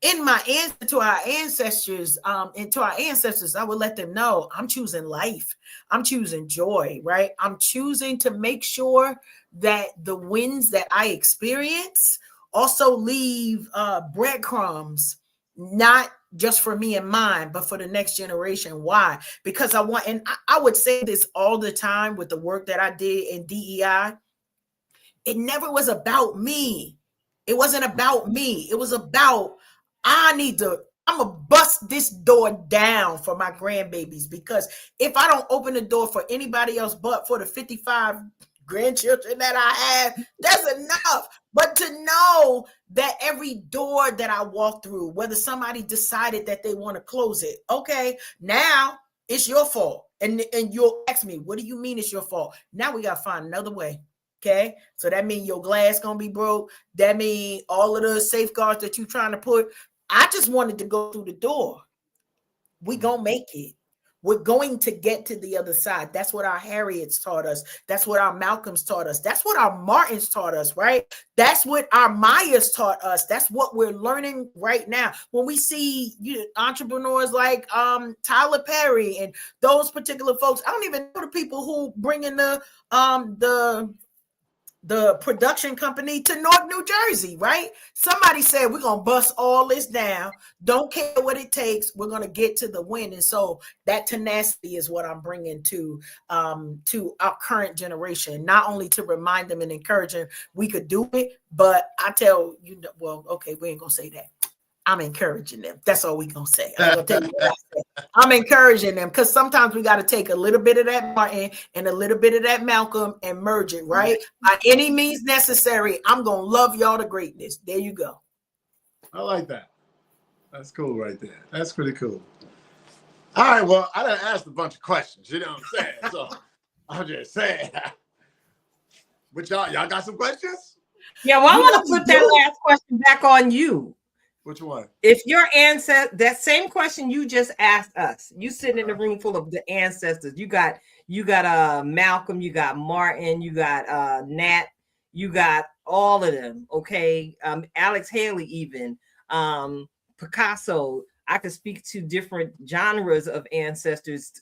in my answer to our ancestors, I would let them know I'm choosing life. I'm choosing joy, right? I'm choosing to make sure that the wins that I experience also leave breadcrumbs, not just for me and mine, but for the next generation. Why? Because I want, and I would say this all the time with the work that I did in DEI, it never was about me. It wasn't about me. It was about, I'm going to bust this door down for my grandbabies, because if I don't open the door for anybody else but for the 55 grandchildren that I have, that's enough. But to know that every door that I walk through, whether somebody decided that they want to close it, okay, now it's your fault. And you'll ask me, what do you mean it's your fault? Now we got to find another way. Okay, so that means your glass gonna be broke. That means all of the safeguards that you're trying to put. I just wanted to go through the door. We gonna make it. We're going to get to the other side. That's what our Harriets taught us. That's what our Malcolms taught us. That's what our Martins taught us, right? That's what our Mayas taught us. That's what we're learning right now. When we see entrepreneurs like Tyler Perry and those particular folks, I don't even know the people who bring in the production company to North New Jersey, right? Somebody said, we're going to bust all this down. Don't care what it takes. We're going to get to the win. And so that tenacity is what I'm bringing to our current generation, not only to remind them and encourage them we could do it, but I tell you, well, okay, we ain't going to say that. I'm encouraging them. That's all we're going to say. I'm going to tell you what I say. I'm encouraging them, because sometimes we got to take a little bit of that Martin and a little bit of that Malcolm and merge it, right? By any means necessary, I'm going to love y'all to greatness. There you go. I like that. That's cool right there. That's pretty cool. All right, well, I done asked a bunch of questions. You know what I'm saying? So I'm just saying. But y'all got some questions? Yeah, well, I want to put that last question back on you. Which one? If your ancestor, that same question you just asked us, you sitting in a room full of the ancestors, you got Malcolm, you got Martin, you got Nat, you got all of them, okay? Alex Haley, even Picasso. I could speak to different genres of ancestors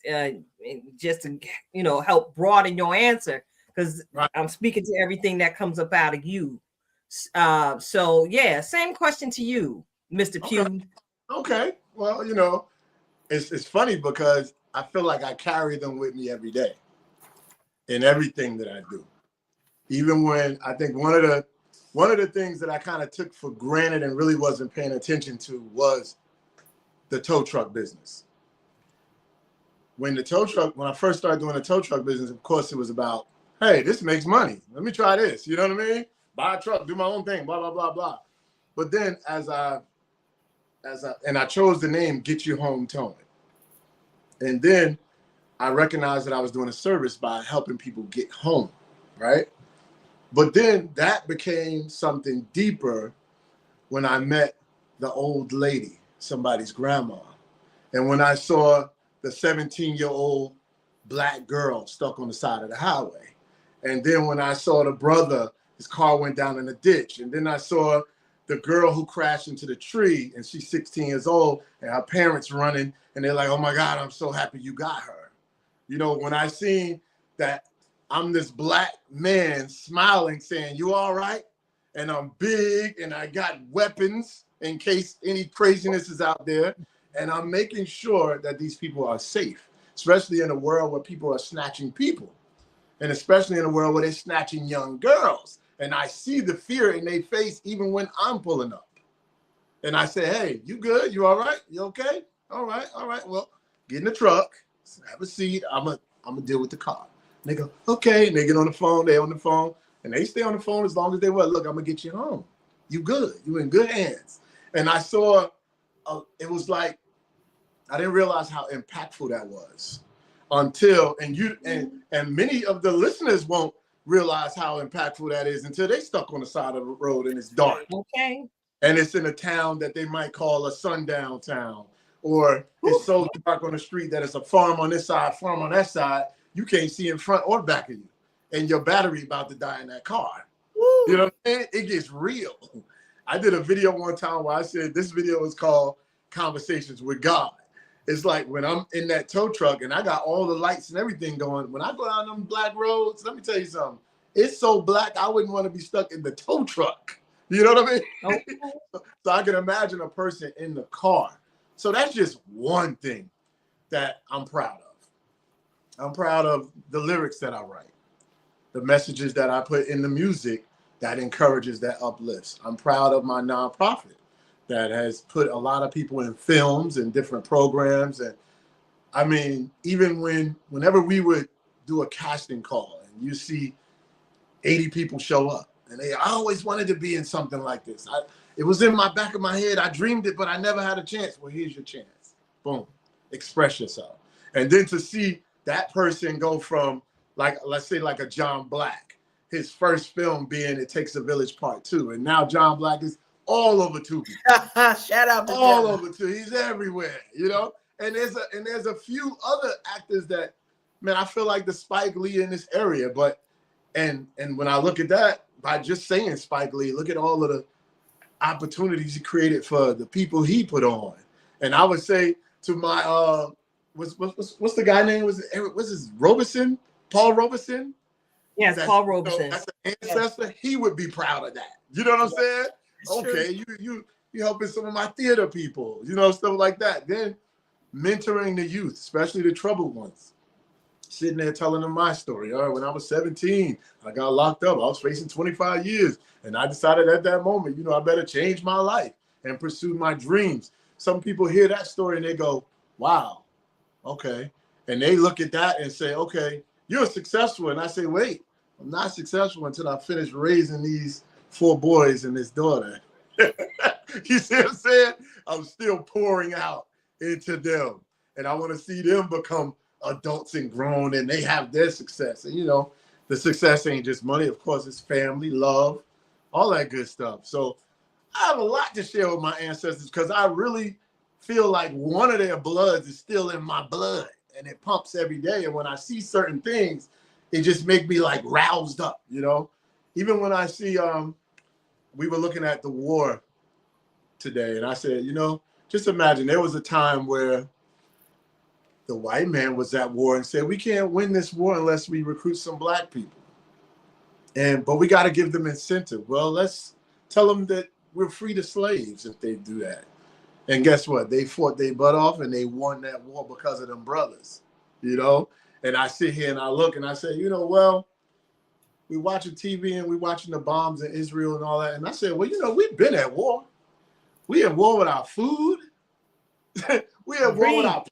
just to help broaden your answer, because I'm speaking to everything that comes up out of you. So yeah, same question to you, Mr. Pugh. Okay. Well, it's funny because I feel like I carry them with me every day in everything that I do. Even when I think one of the things that I kind of took for granted and really wasn't paying attention to was the tow truck business. When I first started doing the tow truck business, of course it was about, hey, this makes money. Let me try this. You know what I mean? Buy a truck, do my own thing, blah, blah, blah, blah. But then and I chose the name Get You Home Towing. And then I recognized that I was doing a service by helping people get home, right? But then that became something deeper when I met the old lady, somebody's grandma. And when I saw the 17-year-old Black girl stuck on the side of the highway. And then when I saw the brother, his car went down in a ditch. And then I saw the girl who crashed into the tree, and she's 16 years old, and her parents running, and they're like, oh my God, I'm so happy you got her. When I seen that I'm this Black man smiling, saying, you all right? And I'm big, and I got weapons in case any craziness is out there. And I'm making sure that these people are safe, especially in a world where people are snatching people, and especially in a world where they're snatching young girls. And I see the fear in their face even when I'm pulling up. And I say, hey, you good? You all right? You okay? All right. Well, get in the truck, have a seat. I'm gonna deal with the car. And they go, okay. And they get on the phone. They on the phone. And they stay on the phone as long as they will. Look, I'm gonna get you home. You good. You in good hands. And I saw it was like, I didn't realize how impactful that was until, and many of the listeners won't realize how impactful that is until they stuck on the side of the road and it's dark. Okay. And it's in a town that they might call a sundown town, or it's so dark on the street that it's a farm on this side, farm on that side. You can't see in front or back of you, and your battery about to die in that car. You know what I'm saying? It gets real. I did a video one time where I said this video is called Conversations with God. It's like when I'm in that tow truck and I got all the lights and everything going. When I go down them black roads, let me tell you something. It's so black, I wouldn't want to be stuck in the tow truck. You know what I mean? Okay. So I can imagine a person in the car. So that's just one thing that I'm proud of. I'm proud of the lyrics that I write, the messages that I put in the music that encourages, that uplifts. I'm proud of my nonprofit that has put a lot of people in films and different programs. And I mean, even whenever we would do a casting call and you see 80 people show up and I always wanted to be in something like this. It was in my back of my head. I dreamed it, but I never had a chance. Well, here's your chance. Boom. Express yourself. And then to see that person go from, like, let's say like a John Black, his first film being It Takes a Village Part 2. And now John Black is all over Tubi. Shout out to all John. over Tubi. He's everywhere, you know? And there's a few other actors that, man, I feel like the Spike Lee in this area. But and when I look at that, by just saying Spike Lee, look at all of the opportunities he created for the people he put on. And I would say to my what's the guy name? What's his Robeson? Paul Robeson? Yes, Paul Robeson. That's an ancestor. Yes. He would be proud of that. You know what I'm saying? It's okay, true. You helping some of my theater people, you know, stuff like that. Then mentoring the youth, especially the troubled ones. Sitting there telling them my story. All right, when I was 17, I got locked up. I was facing 25 years. And I decided at that moment, you know, I better change my life and pursue my dreams. Some people hear that story and they go, wow, okay. And they look at that and say, okay, you're successful. And I say, wait, I'm not successful until I finish raising these 4 boys and this daughter. You see what I'm saying? I'm still pouring out into them. And I want to see them become adults and grown and they have their success. And, you know, the success ain't just money. Of course, it's family, love, all that good stuff. So I have a lot to share with my ancestors because I really feel like one of their bloods is still in my blood and it pumps every day. And when I see certain things, it just makes me like roused up, you know? Even when I see, we were looking at the war today and I said, you know, just imagine there was a time where the white man was at war and said, we can't win this war unless we recruit some black people. But we got to give them incentive. Well, let's tell them that we're free to slaves if they do that. And guess what? They fought their butt off and they won that war because of them brothers, you know? And I sit here and I look and I say, you know, well, we watching TV and we watching the bombs in Israel and all that. And I said, well, you know, we've been at war. We at war with our food. We at war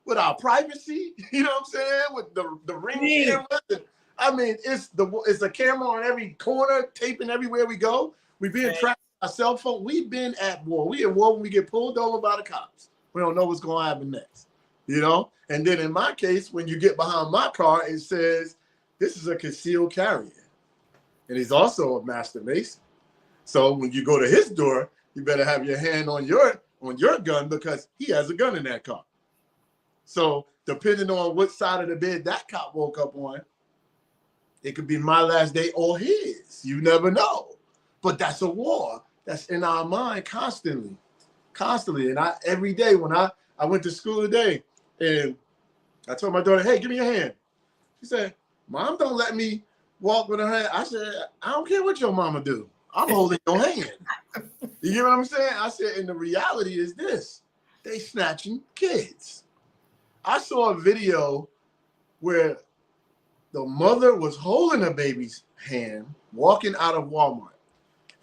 with our privacy. You know what I'm saying? With the ring cameras. I mean, it's a camera on every corner, taping everywhere we go. We've been tracked on our cell phone. We've been at war. We at war when we get pulled over by the cops. We don't know what's going to happen next. You know? And then in my case, when you get behind my car, it says, this is a concealed carrier. And he's also a master mason. So when you go to his door, you better have your hand on your gun because he has a gun in that car. So depending on what side of the bed that cop woke up on, it could be my last day or his. You never know. But that's a war that's in our mind constantly. And every day when I went to school today and I told my daughter, hey, give me your hand. She said, Mom, don't let me walk with her hand. I said, I don't care what your mama do. I'm holding your hand. You get what I'm saying? I said, and the reality is this. They snatching kids. I saw a video where the mother was holding a baby's hand, walking out of Walmart.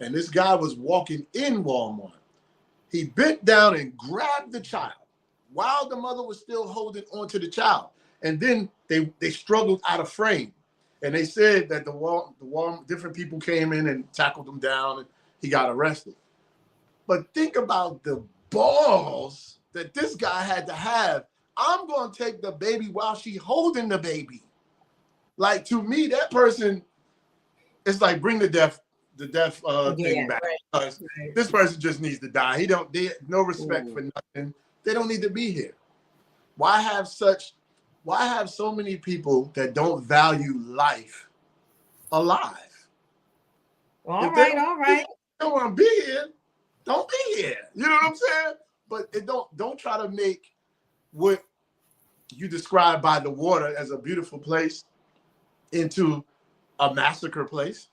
And this guy was walking in Walmart. He bent down and grabbed the child while the mother was still holding onto the child. And then they struggled out of frame. And they said that the different people came in and tackled him down and he got arrested. But think about the balls that this guy had to have. I'm going to take the baby while she holding the baby. Like, to me, that person, it's like bring the death thing back. Because this person just needs to die. They no respect for nothing. They don't need to be here. Why have so many people that don't value life alive? All right. Don't want to be here. Don't be here. You know what I'm saying? But don't try to make what you describe by the water as a beautiful place into a massacre place,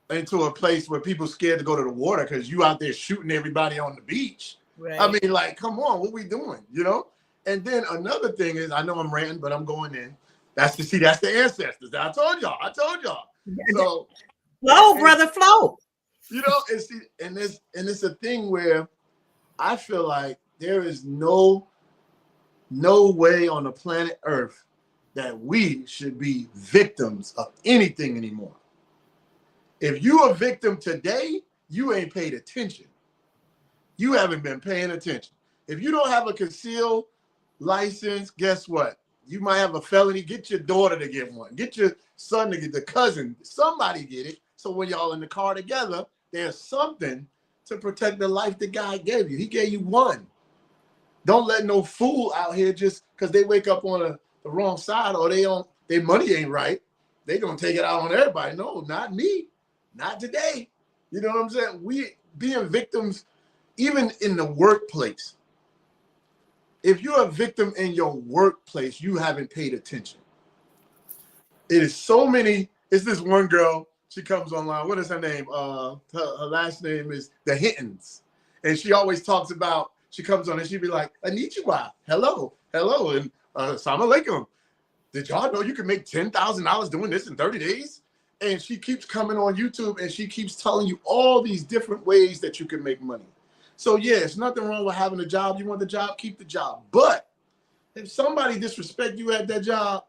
into a place where people scared to go to the water because you out there shooting everybody on the beach. Right. I mean, like, come on, what we doing? You know? And then another thing is, I know I'm ranting, but I'm going in. That's the ancestors. I told y'all. So flow, brother, flow. You know, and it's a thing where I feel like there is no way on the planet Earth that we should be victims of anything anymore. If you're a victim today, you ain't paid attention. You haven't been paying attention. If you don't have a concealed license, guess what? You might have a felony. Get your daughter to get one. Get your son to get the cousin. Somebody get it. So when y'all in the car together, there's something to protect the life that God gave you. He gave you one. Don't let no fool out here just because they wake up on the wrong side or their money ain't right. They gonna take it out on everybody. No, not me. Not today. You know what I'm saying? We being victims, even in the workplace. If you're a victim in your workplace, you haven't paid attention. It is so many. It's this one girl. She comes online. What is her name? Her last name is the Hittens. And she always talks about, she comes on and she'd be like, Anichiwa, hello, and Assalamu alaikum. Did y'all know you can make $10,000 doing this in 30 days? And she keeps coming on YouTube and she keeps telling you all these different ways that you can make money. So yeah, it's nothing wrong with having a job. You want the job, keep the job. But if somebody disrespect you at that job,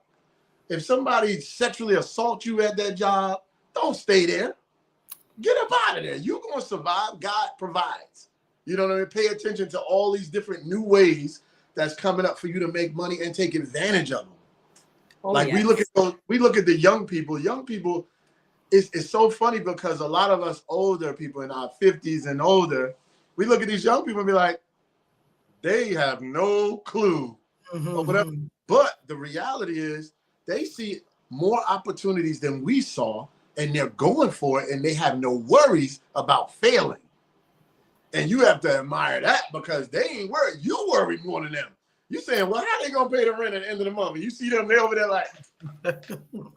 if somebody sexually assault you at that job, don't stay there. Get up out of there. You're going to survive. God provides. You know what I mean? Pay attention to all these different new ways that's coming up for you to make money and take advantage of them. We look at the young people. Young people, it's so funny because a lot of us older people in our 50s and older, we look at these young people and be like, they have no clue or whatever. But the reality is they see more opportunities than we saw, and they're going for it, and they have no worries about failing. And you have to admire that because they ain't worried. You worry more than them. You saying, well, how they gonna pay the rent at the end of the month? And you see them, they over there like,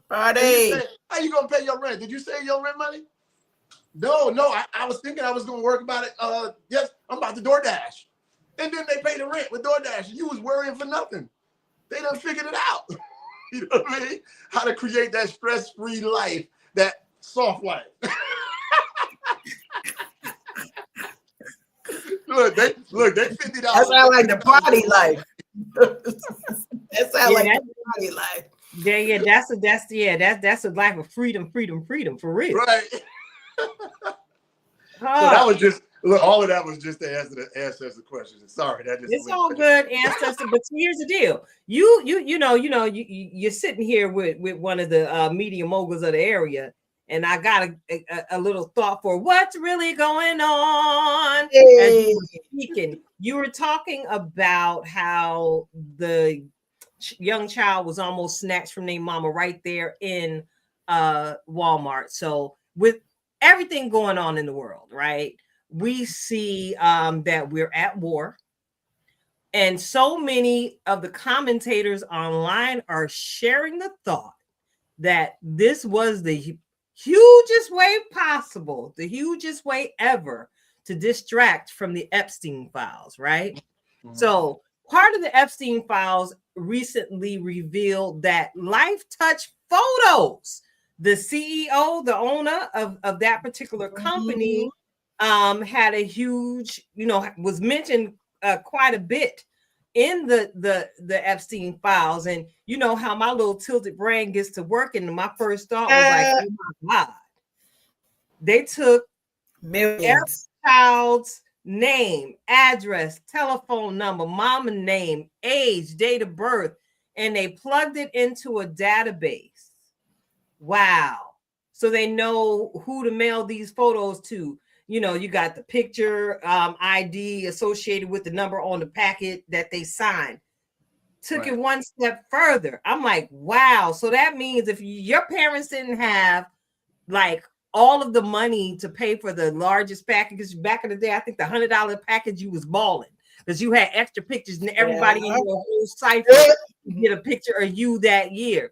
Friday. How you gonna pay your rent? Did you save your rent money? No. I was thinking I was gonna work about it. Yes, I'm about to DoorDash. And then they pay the rent with DoorDash. You was worrying for nothing. They done figured it out. You know what I mean? How to create that stress-free life, that soft life. Look, they $50. That sound like the party life. That sound like the party life. Yeah, that's a life of freedom for real. Right. So that was just all of that was just to answer the questions. Sorry, that just it's all good, ancestor. But here's the deal: you're sitting here with one of the media moguls of the area, and I got a little thought for what's really going on. Hey. As you were speaking, you were talking about how the young child was almost snatched from their mama right there in Walmart. So with everything going on in the world, right? We see that we're at war. And so many of the commentators online are sharing the thought that this was the hugest way possible, the hugest way ever to distract from the Epstein files, right? Mm-hmm. So part of the Epstein files recently revealed that Life Touch Photos, the CEO, the owner of that particular company, had a huge, was mentioned quite a bit in the Epstein files. And you know how my little tilted brain gets to working. And my first thought was like, oh my God. They took millions. Every child's name, address, telephone number, mama name, age, date of birth, and they plugged it into a database. Wow. So they know who to mail these photos to. You know, you got the picture ID associated with the number on the packet that they signed. Took it one step further. I'm like, wow. So that means if your parents didn't have like all of the money to pay for the largest package back in the day, I think the $100 package, you was balling because you had extra pictures and everybody in your whole cipher get a picture of you that year.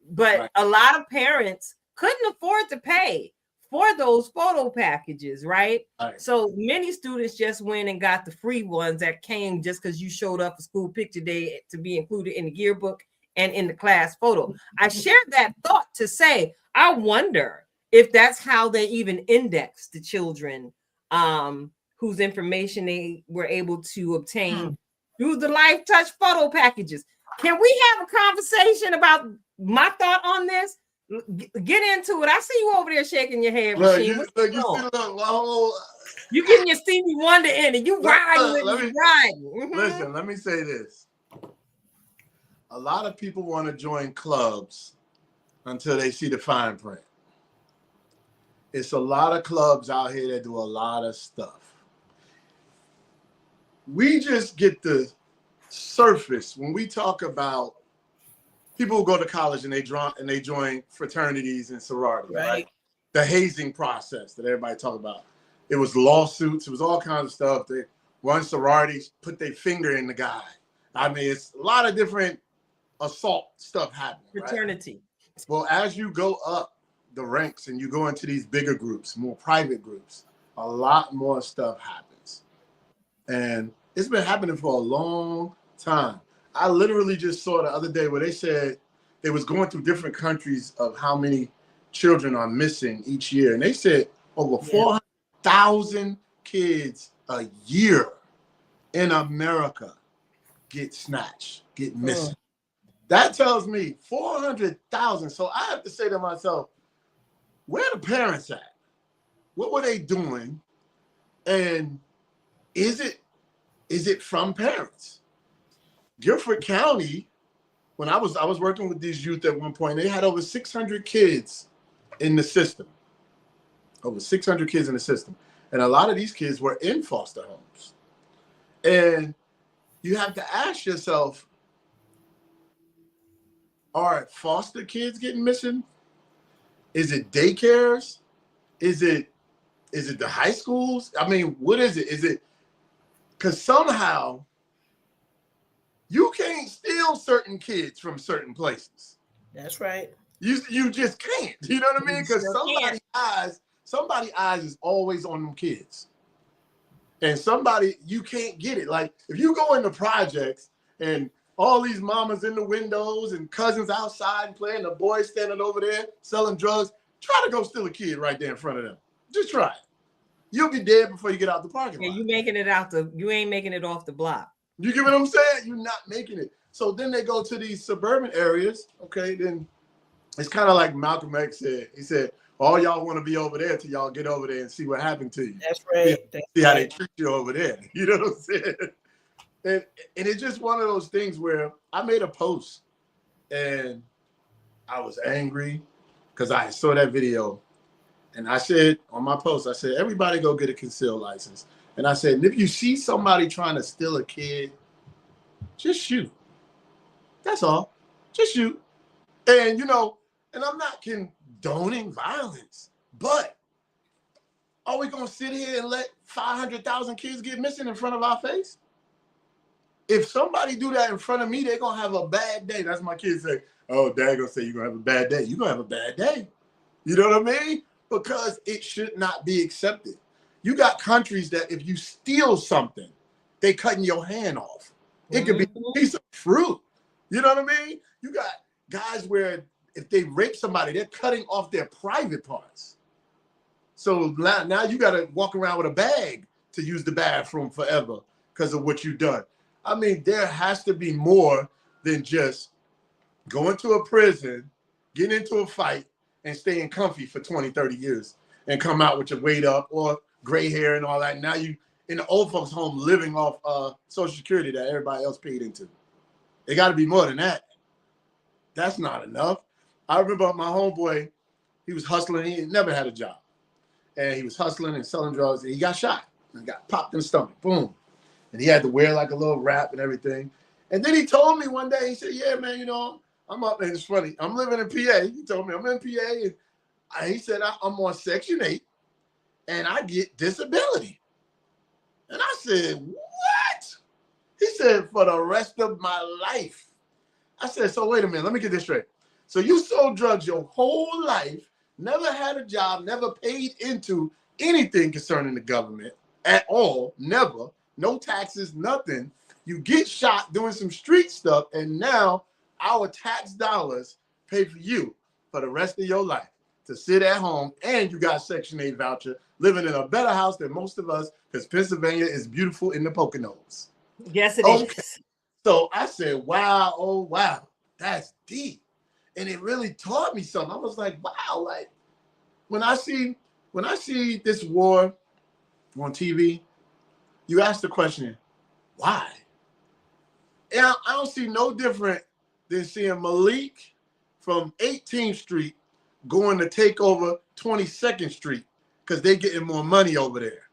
But a lot of parents couldn't afford to pay for those photo packages, right? So many students just went and got the free ones that came just because you showed up for school picture day to be included in the yearbook and in the class photo. I shared that thought to say, I wonder if that's how they even index the children whose information they were able to obtain through the Life Touch photo packages. Can we have a conversation about my thought on this? Get into it. I see you over there shaking your head, Rasheem. You getting your Stevie Wonder in it. You riding with me, riding. Listen, let me say this. A lot of people want to join clubs until they see the fine print. It's a lot of clubs out here that do a lot of stuff. We just get the surface when we talk about people who go to college and they join fraternities and sororities, right? The hazing process that everybody talk about. It was lawsuits. It was all kinds of stuff. One sorority put their finger in the guy. I mean, it's a lot of different assault stuff happening. Fraternity. Right? Well, as you go up the ranks and you go into these bigger groups, more private groups, a lot more stuff happens. And it's been happening for a long time. I literally just saw the other day where they said they was going through different countries of how many children are missing each year. And they said over 400,000 kids a year in America get snatched, get missing. That tells me 400,000. So I have to say to myself, where are the parents at? What were they doing? And is it from parents? Guilford County, when I was working with these youth at one point, they had over 600 kids in the system. Over 600 kids in the system. And a lot of these kids were in foster homes. And you have to ask yourself, are foster kids getting missing? Is it daycares? Is it the high schools? I mean, what is it? Is it because somehow you can't steal certain kids from certain places. That's right. You just can't. You know what I mean? Because somebody's eyes is always on them kids. And you can't get it. Like if you go into projects and all these mamas in the windows and cousins outside and playing, the boys standing over there selling drugs, try to go steal a kid right there in front of them. Just try it. You'll be dead before you get out the parking lot. You ain't making it off the block. You get what I'm saying? You're not making it. So then they go to these suburban areas. Okay, then it's kind of like Malcolm X said. He said, all y'all want to be over there till y'all get over there and see what happened to you. That's right. See how they treat you over there. You know what I'm saying? And it's just one of those things where I made a post and I was angry because I saw that video. And I said on my post, I said, everybody go get a concealed license. And I said, if you see somebody trying to steal a kid, just shoot. That's all. Just shoot. And, and I'm not condoning violence, but are we going to sit here and let 500,000 kids get missing in front of our face? If somebody do that in front of me, they're going to have a bad day. That's my kids say, oh, dad going to say you're going to have a bad day. You're going to have a bad day. You know what I mean? Because it should not be accepted. You got countries that if you steal something, they cutting your hand off. It could be a piece of fruit. You know what I mean? You got guys where if they rape somebody, they're cutting off their private parts. So now you got to walk around with a bag to use the bathroom forever because of what you've done. I mean, there has to be more than just going to a prison, getting into a fight, and staying comfy for 20, 30 years and come out with your weight up or gray hair and all that. Now in the old folks' home living off Social Security that everybody else paid into. It got to be more than that. That's not enough. I remember my homeboy, he was hustling. He never had a job. And he was hustling and selling drugs. And he got shot. And got popped in the stomach. Boom. And he had to wear like a little wrap and everything. And then he told me one day, he said, yeah, man, you know, I'm up. And it's funny. I'm living in PA. He told me I'm in PA. And he said, I'm on Section 8. And I get disability. And I said, what? He said, for the rest of my life. I said, so wait a minute, let me get this straight. So you sold drugs your whole life, never had a job, never paid into anything concerning the government at all, never, no taxes, nothing. You get shot doing some street stuff, and now our tax dollars pay for you for the rest of your life to sit at home, and you got Section 8 voucher, living in a better house than most of us, because Pennsylvania is beautiful in the Poconos. Yes, it is. So I said, wow, oh, wow, that's deep. And it really taught me something. I was like, wow, like when I see this war on TV, you ask the question, why? And I don't see no different than seeing Malik from 18th Street going to take over 22nd Street because they're getting more money over there.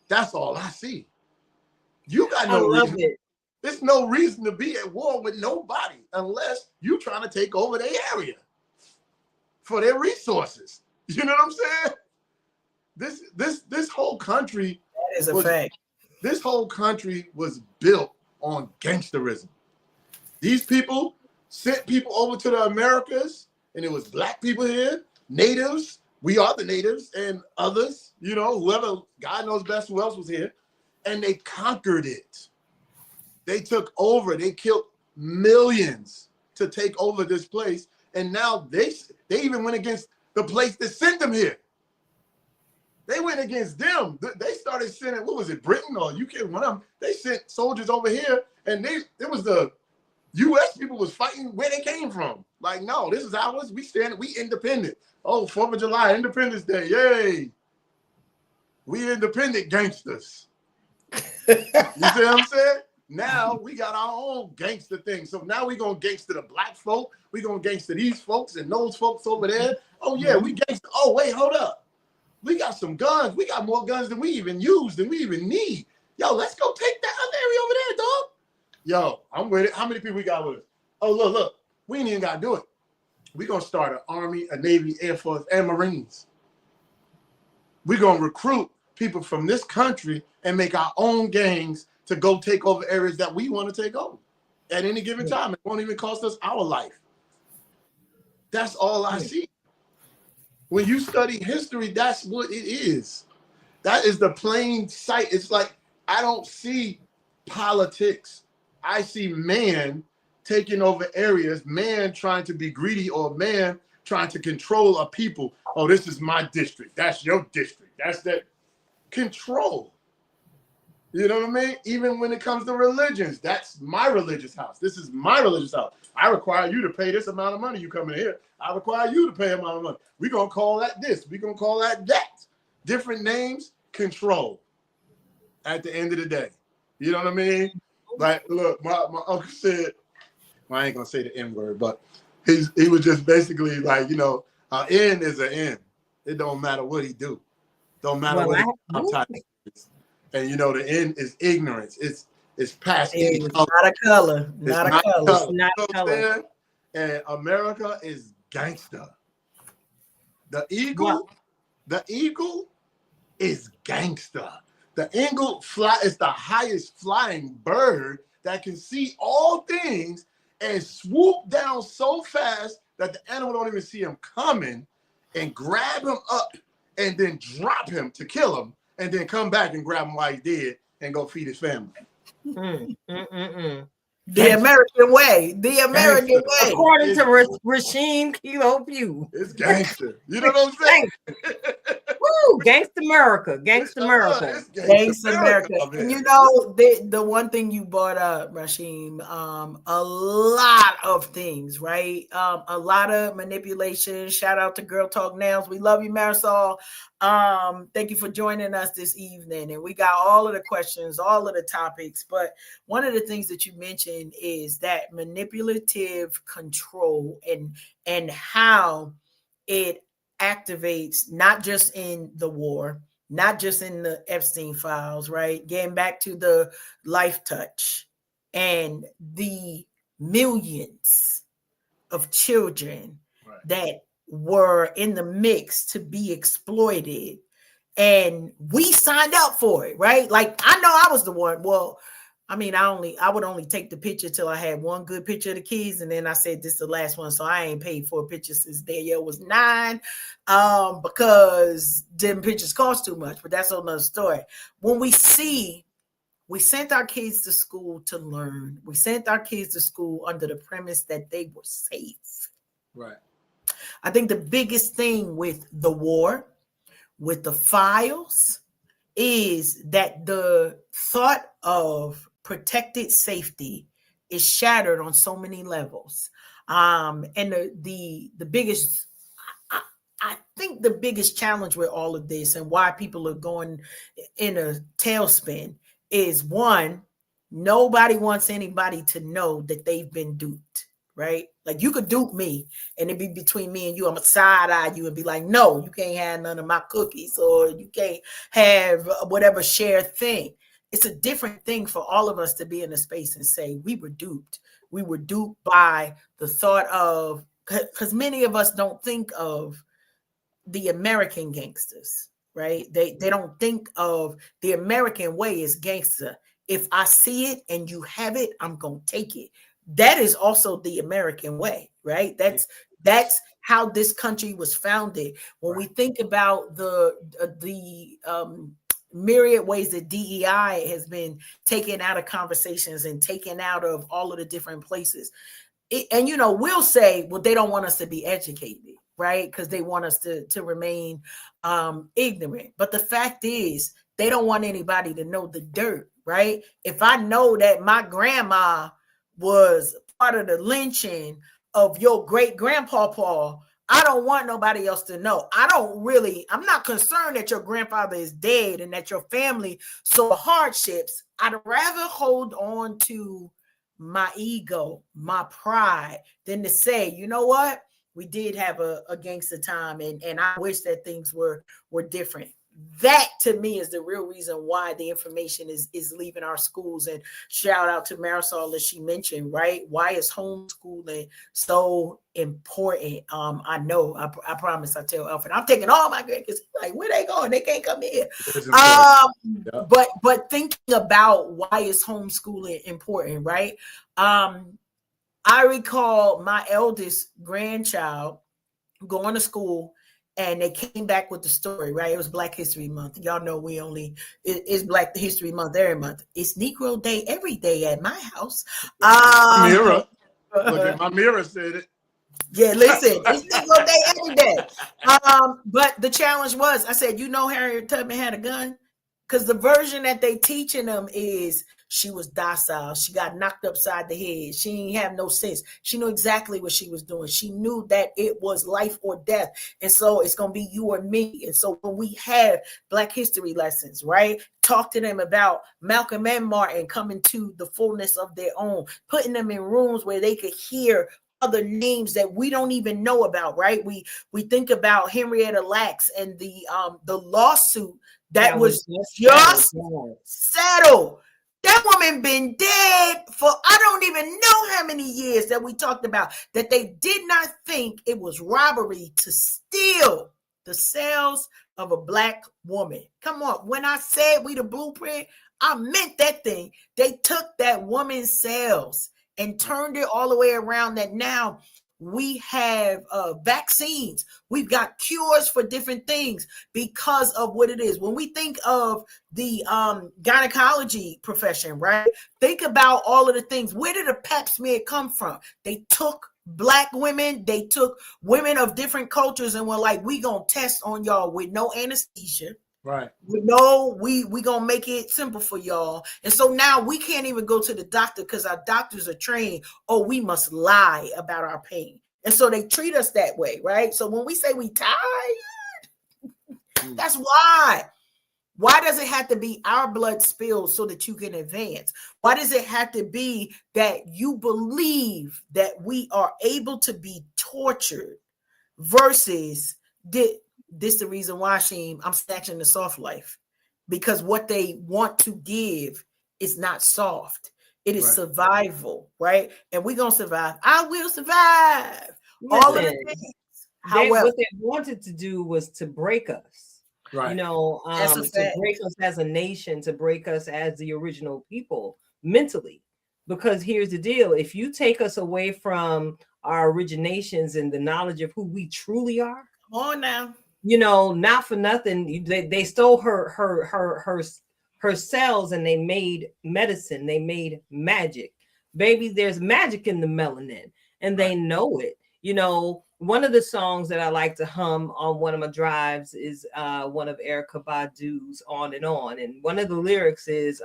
That's all I see. You got no reason. There's no reason to be at war with nobody unless you're trying to take over their area for their resources. You know what I'm saying? This whole country, that is a fact. This whole country was built on gangsterism. These people sent people over to the Americas, and it was black people here, natives. We are the natives, and others. You know, whoever, God knows best who else was here, and they conquered it. They took over. They killed millions to take over this place. And now they even went against the place that sent them here. They went against them. They started sending, what was it, Britain or UK? One of them. They sent soldiers over here, and it was the U.S. people was fighting where they came from. Like, no, this is ours. We independent. Oh, 4th of July, Independence Day. Yay. We independent gangsters. You see what I'm saying? Now we got our own gangster thing. So now we're going to gangster the black folk. We're going to gangster these folks and those folks over there. Oh, yeah, we gangster. Oh, wait, hold up. We got some guns. We got more guns than we even use, than we even need. Yo, let's go take that other area over there, dog. Yo, I'm with it. How many people we got with us? Oh, look. We ain't even got to do it. We're going to start an Army, a Navy, Air Force, and Marines. We're going to recruit people from this country and make our own gangs to go take over areas that we want to take over at any given time. It won't even cost us our life. That's all I see. When you study history, that's what it is. That is the plain sight. It's like, I don't see politics. I see man taking over areas, man trying to be greedy, or man trying to control a people. Oh, this is my district. That's your district. That's that control. You know what I mean? Even when it comes to religions, that's my religious house. This is my religious house. I require you to pay this amount of money. You come in here. I require you to pay a amount of money. We're going to call that this. We're going to call that that. Different names, control. At the end of the day. You know what I mean? Like, look, my uncle said, well, I ain't going to say the N word, but he was just basically like, you know, an N is an N. It don't matter what he do. Don't matter what he type is. And you know, the N is ignorance. It's past any color. Not a color. Not a color. Not a color. And America is gangster. The eagle is gangster. The eagle is the highest flying bird that can see all things and swoop down so fast that the animal don't even see him coming, and grab him up and then drop him to kill him, and then come back and grab him while he's dead and go feed his family. The American way. The American way. According to Rasheem Pugh. It's gangster. You know what I'm saying? Woo! Gangsta America. Gangsta America. Gangsta America. And you know, the one thing you brought up, Rasheem, a lot of things, right? A lot of manipulation. Shout out to Girl Talk Nails. We love you, Marisol. Thank you for joining us this evening. And we got all of the questions, all of the topics. But one of the things that you mentioned is that manipulative control and how it activates, not just in the war, not just in the Epstein files, right? Getting back to the Life Touch and the millions of children that were in the mix to be exploited, and we signed up for it, right? Like, I know I was the one. Well, I mean, I would only take the picture till I had one good picture of the kids, and then I said this is the last one, so I ain't paid for a picture since Danielle was 9, because them pictures cost too much. But that's another story. When we sent our kids to school to learn. We sent our kids to school under the premise that they were safe. Right. I think the biggest thing with the war, with the files, is that the thought of protected safety is shattered on so many levels. And the biggest, I think the biggest challenge with all of this and why people are going in a tailspin is, one, nobody wants anybody to know that they've been duped, right? Like, you could dupe me and it'd be between me and you. I'm gonna side eye you and be like, no, you can't have none of my cookies, or you can't have whatever shared thing. It's a different thing for all of us to be in a space and say, we were duped. We were duped by the thought of, because many of us don't think of the American gangsters, right? They don't think of the American way as gangster. If I see it and you have it, I'm gonna take it. That is also the American way, right? That's how this country was founded. When we think about the myriad ways that DEI has been taken out of conversations and taken out of all of the different places, and you know, we'll say, well, they don't want us to be educated, right? Because they want us to remain ignorant. But the fact is, they don't want anybody to know the dirt, right? If I know that my grandma was part of the lynching of your great grandpapa, I don't want nobody else to know. I'm not concerned that your grandfather is dead and that your family saw hardships. I'd rather hold on to my ego, my pride, than to say, you know what? We did have a gangster time, and I wish that things were different. That, to me, is the real reason why the information is leaving our schools. And shout out to Marisol, as she mentioned, right? Why is homeschooling so important? I know, I promise, I tell Alfred, I'm taking all my grandkids, like, where they going? They can't come here. But thinking about why is homeschooling important, right? I recall my eldest grandchild going to school, and they came back with the story, right? It was Black History Month. Y'all know it's Black History Month every month. It's Negro Day every day at my house. Mirror. Look at my mirror said it. Yeah, listen, it's Negro Day every day. But the challenge was, I said, you know, Harriet Tubman had a gun? Because the version that they teaching them is she was docile. She got knocked upside the head. She didn't have no sense. She knew exactly what she was doing. She knew that it was life or death. And so it's going to be you or me. And so when we have Black history lessons, right, talk to them about Malcolm and Martin coming to the fullness of their own, putting them in rooms where they could hear other names that we don't even know about, right? We think about Henrietta Lacks and the lawsuit that was just settled. That woman been dead for I don't even know how many years, that we talked about, that they did not think it was robbery to steal the cells of a Black woman. Come on. When I said we the blueprint, I meant that thing. They took that woman's cells and turned it all the way around, that now We have vaccines. We've got cures for different things because of what it is. When we think of the gynecology profession, right? Think about all of the things. Where did the pap smear come from? They took Black women, they took women of different cultures and were like, we gonna test on y'all with no anesthesia. Right. We gonna make it simple for y'all. And so now we can't even go to the doctor because our doctors are trained. Oh, we must lie about our pain. And so they treat us that way, right? So when we say we tired, that's why. Why does it have to be our blood spilled so that you can advance? Why does it have to be that you believe that we are able to be tortured versus this the reason why, Sheem, I'm snatching the soft life, because what they want to give is not soft. It is survival, right? And we're going to survive. I will survive. Listen, all of the things. What they wanted to do was to break us. Right. You know, to break us as a nation, to break us as the original people mentally. Because here's the deal. If you take us away from our originations and the knowledge of who we truly are. Come on now. You know, not for nothing, they stole her cells and they made medicine. They made magic. Baby, there's magic in the melanin and they know it. You know, one of the songs that I like to hum on one of my drives is one of Erykah Badu's On and On. And one of the lyrics is,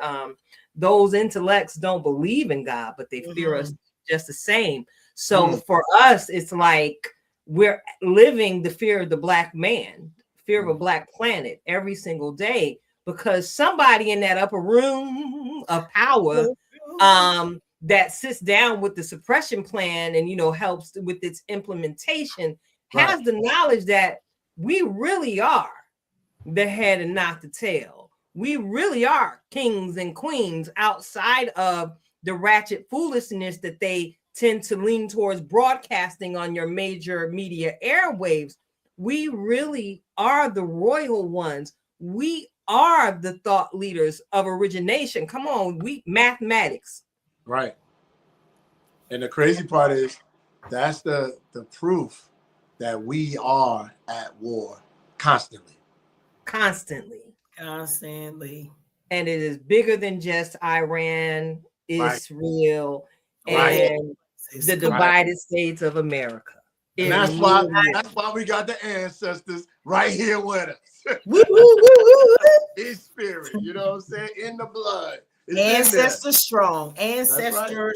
those intellects don't believe in God, but they fear us just the same. So for us, it's like, we're living the fear of the Black man, fear of a Black planet every single day, because somebody in that upper room of power that sits down with the suppression plan and, you know, helps with its implementation has the knowledge that we really are the head and not the tail. We really are kings and queens outside of the ratchet foolishness that they tend to lean towards broadcasting on your major media airwaves. We really are the royal ones. We are the thought leaders of origination. Come on, mathematics. Right. And the crazy part is that's the proof that we are at war constantly. Constantly. And it is bigger than just Iran, Israel, and the divided states of America. And that's why we got the ancestors right here with us. In spirit, you know what I'm saying? In the blood. Ancestor strong. Ancestor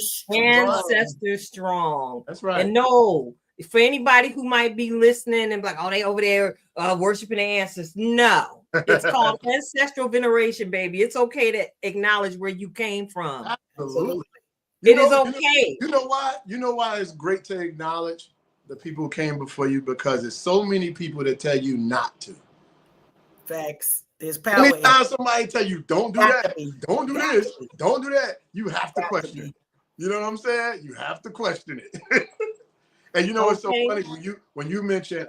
strong. That's right. And no, for anybody who might be listening and be like, oh, they over there worshiping the ancestors. No, it's called ancestral veneration, baby. It's okay to acknowledge where you came from. Absolutely. It is okay. You know why? You know why it's great to acknowledge the people who came before you? Because there's so many people that tell you not to. Facts. There's power. Anytime somebody tell you don't do that, don't do this, don't do that, you have to question it. You know what I'm saying? You have to question it. And you know what's so funny, when you mentioned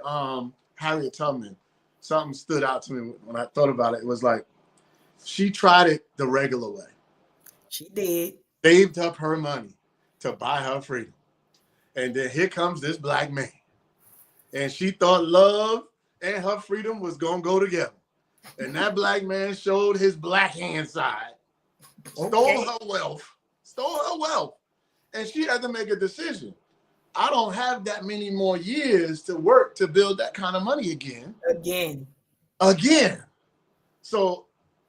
Harriet Tubman, something stood out to me when I thought about it. It was like she tried it the regular way. She did. Saved up her money to buy her freedom. And then here comes this Black man. And she thought love and her freedom was going to go together. And that Black man showed his Black hand side, stole her wealth. And she had to make a decision. I don't have that many more years to work to build that kind of money again. So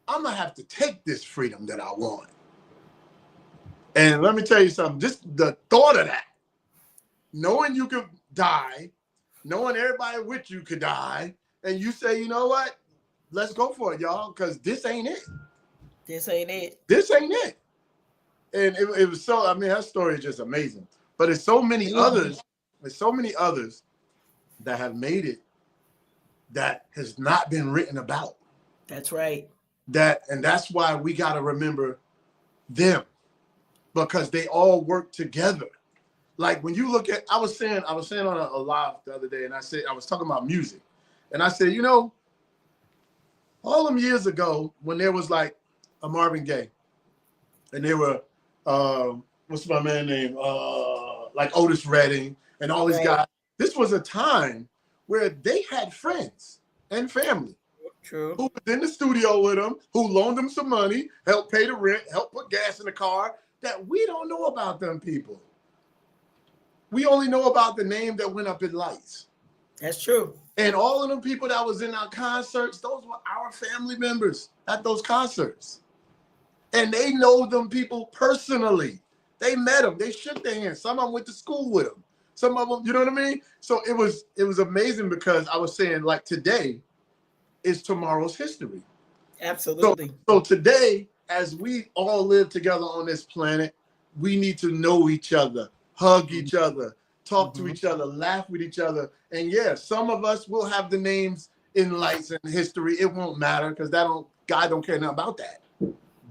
I'm going to have to take this freedom that I want. And let me tell you something, just the thought of that, knowing you could die, knowing everybody with you could die, and you say, you know what? Let's go for it, y'all, because this ain't it. And it was so, I mean, that story is just amazing. But there's so many others that have made it that has not been written about. That's right. And that's why we got to remember them, because they all work together. Like when you look at, I was saying on a live the other day, and I was talking about music, and I said, you know, all them years ago when there was like a Marvin Gaye, and they were what's my man name? Like Otis Redding, and all these guys. This was a time where they had friends and family. True. Who was in the studio with them, who loaned them some money, helped pay the rent, helped put gas in the car, that we don't know about them people. We only know about the name that went up in lights. That's true. And all of them people that was in our concerts, those were our family members at those concerts. And they know them people personally. They met them. They shook their hands. Some of them went to school with them. Some of them, you know what I mean? So it was amazing because I was saying, like, today is tomorrow's history. Absolutely. So today, as we all live together on this planet, we need to know each other, hug each other, talk to each other, laugh with each other. And yeah, some of us will have the names in lights and history. It won't matter because God don't care nothing about that.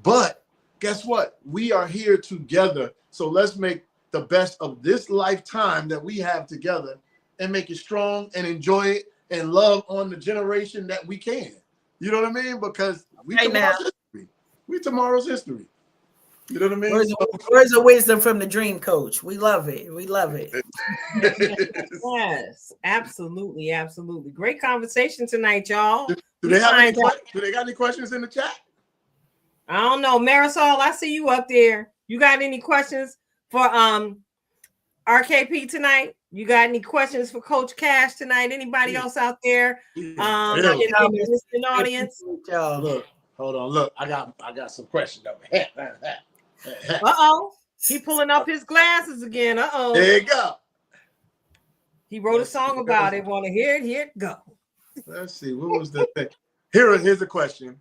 But guess what? We are here together. So let's make the best of this lifetime that we have together and make it strong and enjoy it and love on the generation that we can. You know what I mean? Because we tomorrow's history. We tomorrow's history. You know what I mean? Words of wisdom from the Dream Coach. We love it. We love it. Yes, absolutely, absolutely. Great conversation tonight, y'all. Do they got any questions in the chat? I don't know. Marisol, I see you up there. You got any questions for RKP tonight? You got any questions for Coach Cash tonight? Anybody else out there in the listening audience? Look, hold on. Look, I got some questions over here. Uh-oh. He pulling up his glasses again. Uh-oh. There you go. He wrote a song about it. Want to hear it? Here it go. Let's see. What was the thing? Here's a question.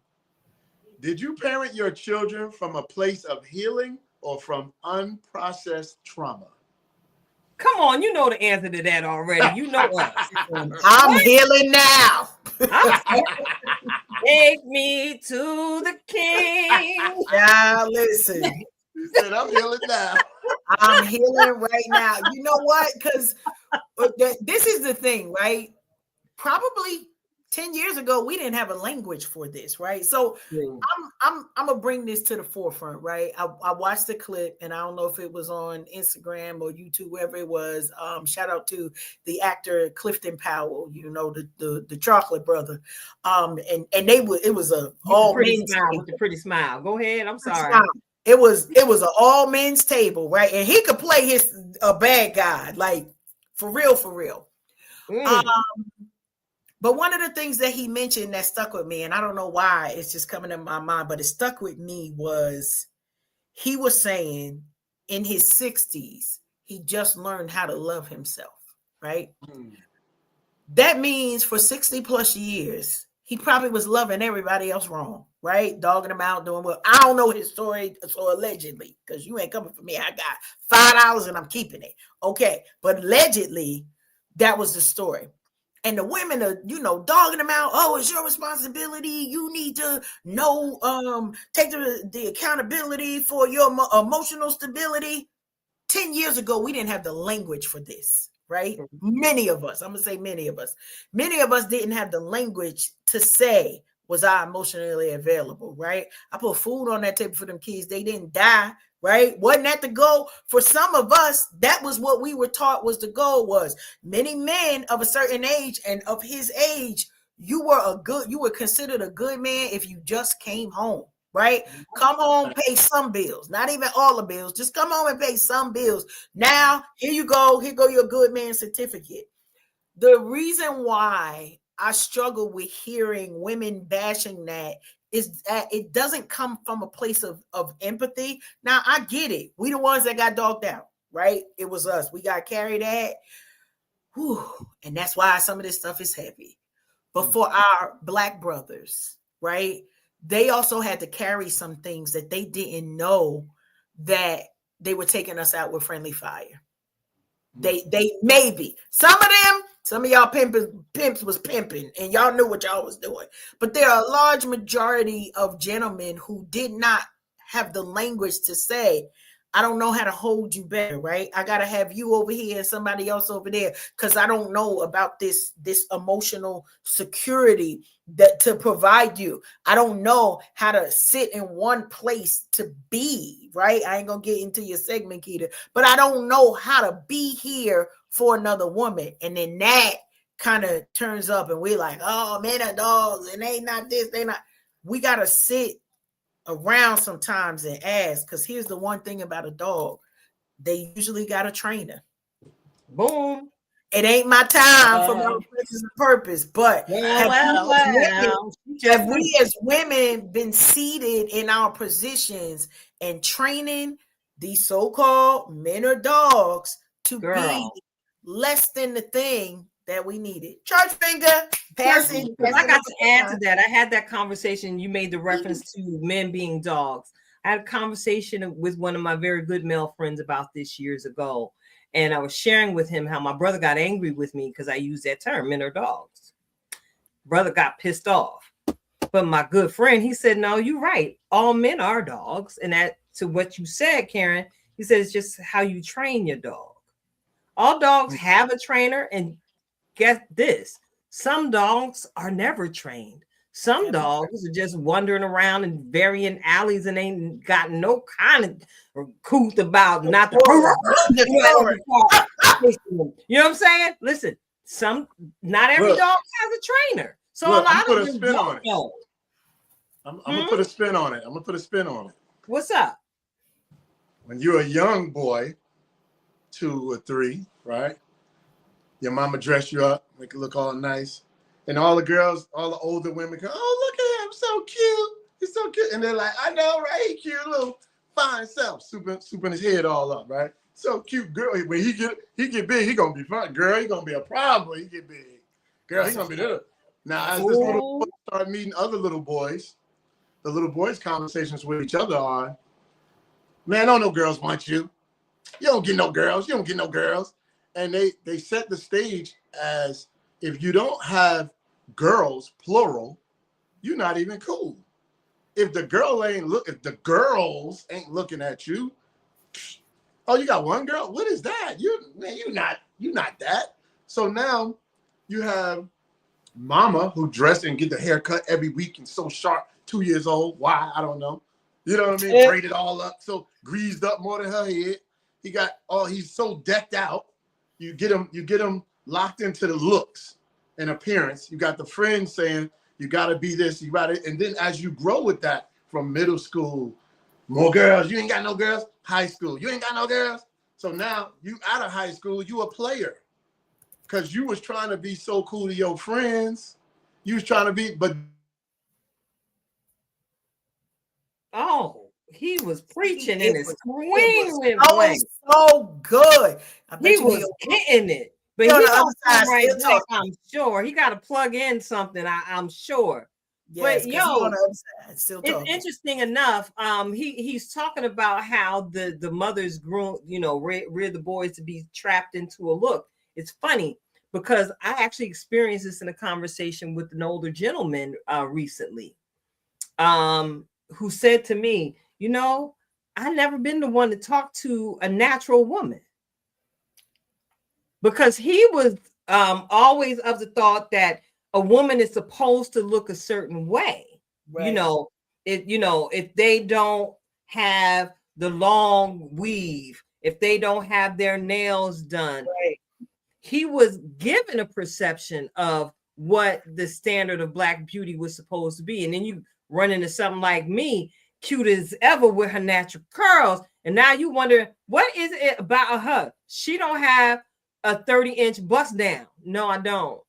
Did you parent your children from a place of healing or from unprocessed trauma? Come on, you know the answer to that already. You know what? I'm healing now. Take me to the king. Now listen. He said, I'm healing now. I'm healing right now. You know what? Because this is the thing, right? Probably 10 years ago, we didn't have a language for this, right? So I'm gonna bring this to the forefront, right? I watched the clip, and I don't know if it was on Instagram or YouTube, wherever it was. Shout out to the actor Clifton Powell, you know, the chocolate brother. And it was a all men's smile with the pretty smile. Go ahead. I'm sorry. It was an all men's table, right? And he could play a bad guy, like for real. But one of the things that he mentioned that stuck with me, and I don't know why it's just coming in my mind, but it stuck with me, was he was saying in his 60s, he just learned how to love himself, right? That means for 60 plus years, he probably was loving everybody else wrong, right? Dogging them out, doing well. I don't know his story, so allegedly, because you ain't coming for me. I got $5 and I'm keeping it. Okay, but allegedly, that was the story. And the women are, dogging them out. Oh, it's your responsibility. You need to know, take the accountability for your emotional stability. 10 years ago, we didn't have the language for this, right? Many of us, I'm going to say many of us didn't have the language to say, was I emotionally available, right? I put food on that table for them kids. They didn't die, right? Wasn't that the goal? For some of us, that was what we were taught was the goal was. Many men of a certain age and of his age, you were considered a good man if you just came home, right? Come home, pay some bills, not even all the bills. Just come home and pay some bills. Now, here you go. Here go your good man certificate. The reason why I struggle with hearing women bashing that is that it doesn't come from a place of empathy. Now, I get it. We the ones that got dogged out, right? It was us. We got carried that. Whew. And that's why some of this stuff is heavy. But for our Black brothers, right, they also had to carry some things that they didn't know that they were taking us out with friendly fire. They maybe. Some of y'all pimps was pimping and y'all knew what y'all was doing. But there are a large majority of gentlemen who did not have the language to say, I don't know how to hold you better, right? I got to have you over here and somebody else over there because I don't know about this emotional security that to provide you. I don't know how to sit in one place to be, right? I ain't going to get into your segment, Keita, but I don't know how to be here for another woman, and then that kind of turns up, and we're like, oh, men are dogs, and they not this, they not. We gotta sit around sometimes and ask, because here's the one thing about a dog: they usually got a trainer. Boom. It ain't my time for my purpose and purpose, but have we as women been seated in our positions and training these so-called men or dogs to be less than the thing that we needed? Church finger, passing. I got to add to that. I had that conversation. You made the reference to men being dogs. I had a conversation with one of my very good male friends about this years ago. And I was sharing with him how my brother got angry with me because I used that term, men are dogs. Brother got pissed off. But my good friend, he said, no, you're right. All men are dogs. And that, to what you said, Karen, he said, it's just how you train your dog. All dogs have a trainer. And get this, some dogs are never trained. Some dogs are just wandering around in varying alleys and ain't got no kind of couth about not the you know what I'm saying? Listen, not every dog has a trainer. So a lot of them don't know. I'm gonna put a spin on it. I'm gonna put a spin on it. What's up? When you're a young boy, 2 or 3, right? Your mama dress you up, make you look all nice. And all the girls, all the older women go, oh, look at him, so cute. He's so cute. And they're like, I know, right? He cute, little fine self, souping his head all up, right? So cute, girl. When he get big, he gonna be fun. Girl, he gonna be a problem when he get big. Girl, he gonna be there. Now, as this little boy start meeting other little boys, the little boys' conversations with each other are, man, don't no girls want you. You don't get no girls. You don't get no girls. And they set the stage as, if you don't have girls, plural, you're not even cool. If the girls ain't looking at you, oh, you got one girl? What is that? You're not that. So now you have mama who dressed and get the haircut every week and so sharp, 2 years old. Why? I don't know. You know what I mean? Braided all up, so greased up more than her head. He's so decked out. You get him locked into the looks and appearance. You got the friends saying, you got to be this, you got it. And then as you grow with that, from middle school, more girls, you ain't got no girls. High school, you ain't got no girls. So now you out of high school, you a player. Because you was trying to be so cool to your friends. You was trying to be, but. Oh, he was preaching in his swing. So good. He was getting it. But he don't come right back, I'm sure. He got to plug in something, I'm sure. Yes, but it's interesting enough. He's talking about how the mothers grew, rear the boys to be trapped into a look. It's funny because I actually experienced this in a conversation with an older gentleman recently, who said to me, I never been the one to talk to a natural woman. Because he was always of the thought that a woman is supposed to look a certain way. Right. If they don't have the long weave, if they don't have their nails done, right. He was given a perception of what the standard of Black beauty was supposed to be. And then you run into something like me, cute as ever with her natural curls. And now you wonder, what is it about her? She don't have a 30-inch bust down. No, I don't.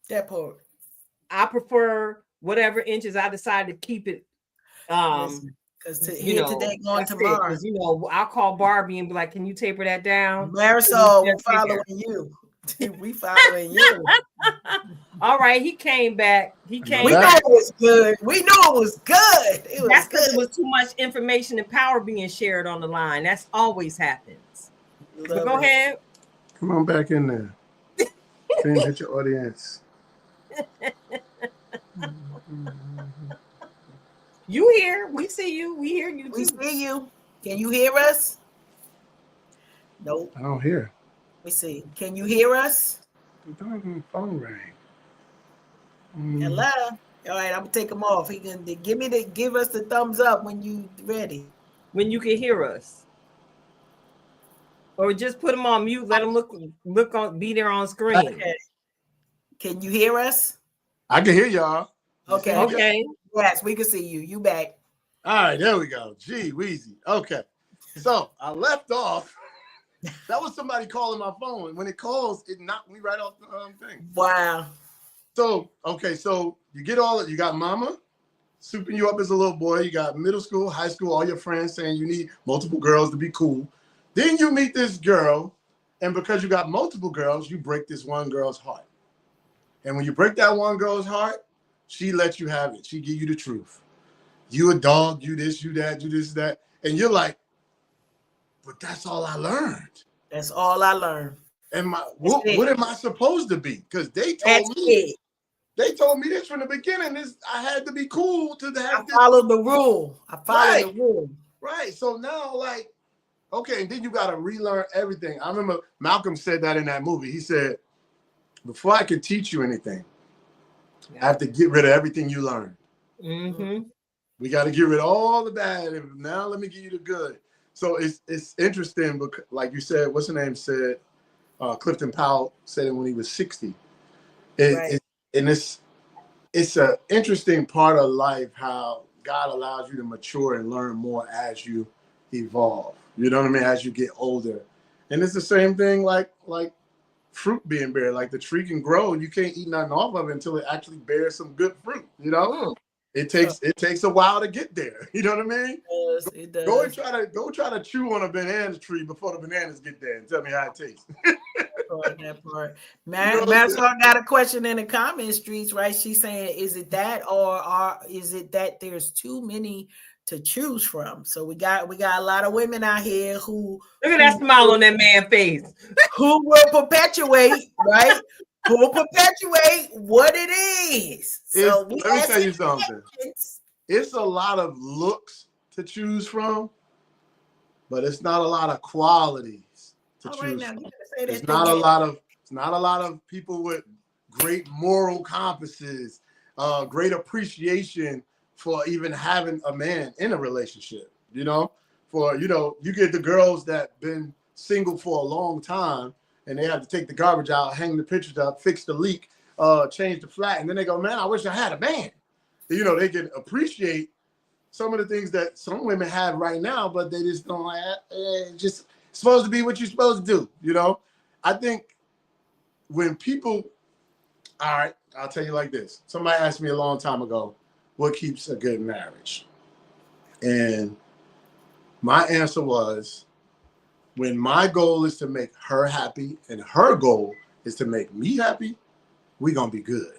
That part. I prefer whatever inches I decide to keep it. Because today going tomorrow. Because I'll call Barbie and be like, "Can you taper that down?" Marisol, we're following you. We following you. All right, he came back. We knew it was good. That's because it was too much information and power being shared on the line. That's always happens. But go ahead. Come on back in there. Hit your audience. You here? We see you. We hear you. We see you. Can you hear us? Nope. I don't hear. Let me see. Can you hear us? The phone rang. Hello. All right, I'm gonna take him off. He can give us the thumbs up when you ready. When you can hear us. Or just put them on mute. Let them look on, be there on screen. Okay. Can you hear us? I can hear y'all. Okay. Okay. Yes, we can see you. You back. All right, there we go. Gee, Weezy. Okay. So I left off. That was somebody calling my phone. When it calls, it knocked me right off the thing. Wow. So, okay, so you got mama souping you up as a little boy. You got middle school, high school, all your friends saying you need multiple girls to be cool. Then you meet this girl, and because you got multiple girls, you break this one girl's heart. And when you break that one girl's heart, she lets you have it. She give you the truth. You a dog, you this, you that, you this, that. And you're like, but that's all I learned. That's all I learned. And what am I supposed to be? Because they told me this from the beginning. I had to be cool to have I followed the rule. Right. The rule. Right. So now, like, okay, and then you got to relearn everything. I remember Malcolm said that in that movie. He said, before I can teach you anything, I have to get rid of everything you learned. Mm-hmm. We got to get rid of all the bad. And now let me give you the good. So it's interesting because, like you said, what's her name said, Clifton Powell said it when he was 60. And it's an interesting part of life how God allows you to mature and learn more as you evolve. You know what I mean? As you get older. And it's the same thing like fruit being bare. Like the tree can grow and you can't eat nothing off of it until it actually bears some good fruit, you know? It takes a while to get there. You know what I mean? It does. Go try to chew on a banana tree before the bananas get there and tell me how it tastes. That part. Marisol got a question in the comment streets, right? She's saying, is it that or is it that there's too many to choose from? So we got a lot of women out here who look at that smile on that man's face. Who will perpetuate, right? Who will perpetuate what it is. So let me tell you something. It's a lot of looks to choose from, but it's not a lot of qualities to choose from. It's not a lot of people with great moral compasses, great appreciation for even having a man in a relationship. You know, you get the girls that been single for a long time and they have to take the garbage out, hang the pictures up, fix the leak, change the flat, and then they go, man, I wish I had a man. You know, they can appreciate some of the things that some women have right now, but they just don't just supposed to be what you're supposed to do, you know? I think when people, all right, I'll tell you like this. Somebody asked me a long time ago, what keeps a good marriage? And my answer was, when my goal is to make her happy and her goal is to make me happy, we're going to be good.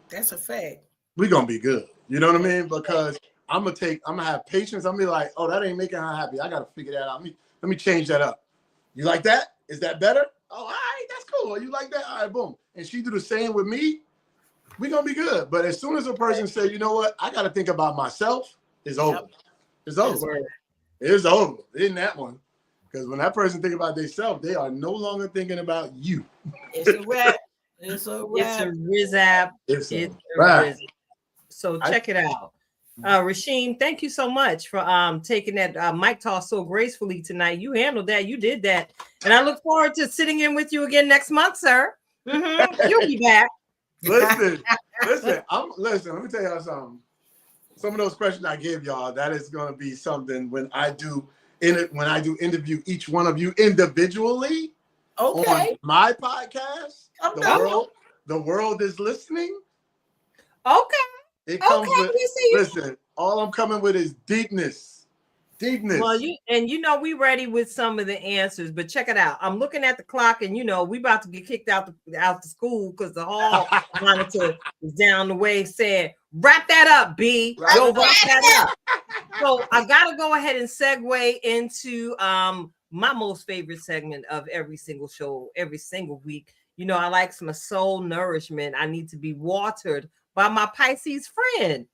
That's a fact. We're going to be good. You know what I mean? Because I'm going to have patience. I'm going to be like, oh, that ain't making her happy. I got to figure that out. Let me change that up. You like that? Is that better? Oh, all right, that's cool. You like that? All right, boom. And she do the same with me, we're going to be good. But as soon as a person say, you know what? I got to think about myself, it's over. It's over. It's over. Isn't that one? Because when that person think about themselves, they are no longer thinking about you. It's a wrap. It's a wrap. It's a wrap. So check it out. Rasheem, thank you so much for taking that mic toss so gracefully tonight. You handled that. You did that. And I look forward to sitting in with you again next month, sir. Mm-hmm. You'll be back. Listen. Let me tell y'all something. Some of those questions I gave y'all, that is going to be something when I do interview each one of you individually on my podcast. The world is listening. Okay. It comes with, listen, all I'm coming with is deepness. Well, we ready with some of the answers, but check it out. I'm looking at the clock and we about to get kicked out to school because the hall monitor is down the way said, wrap that up, B. Wrap that up. So I gotta go ahead and segue into my most favorite segment of every single show, every single week. I like some soul nourishment. I need to be watered by my Pisces friend,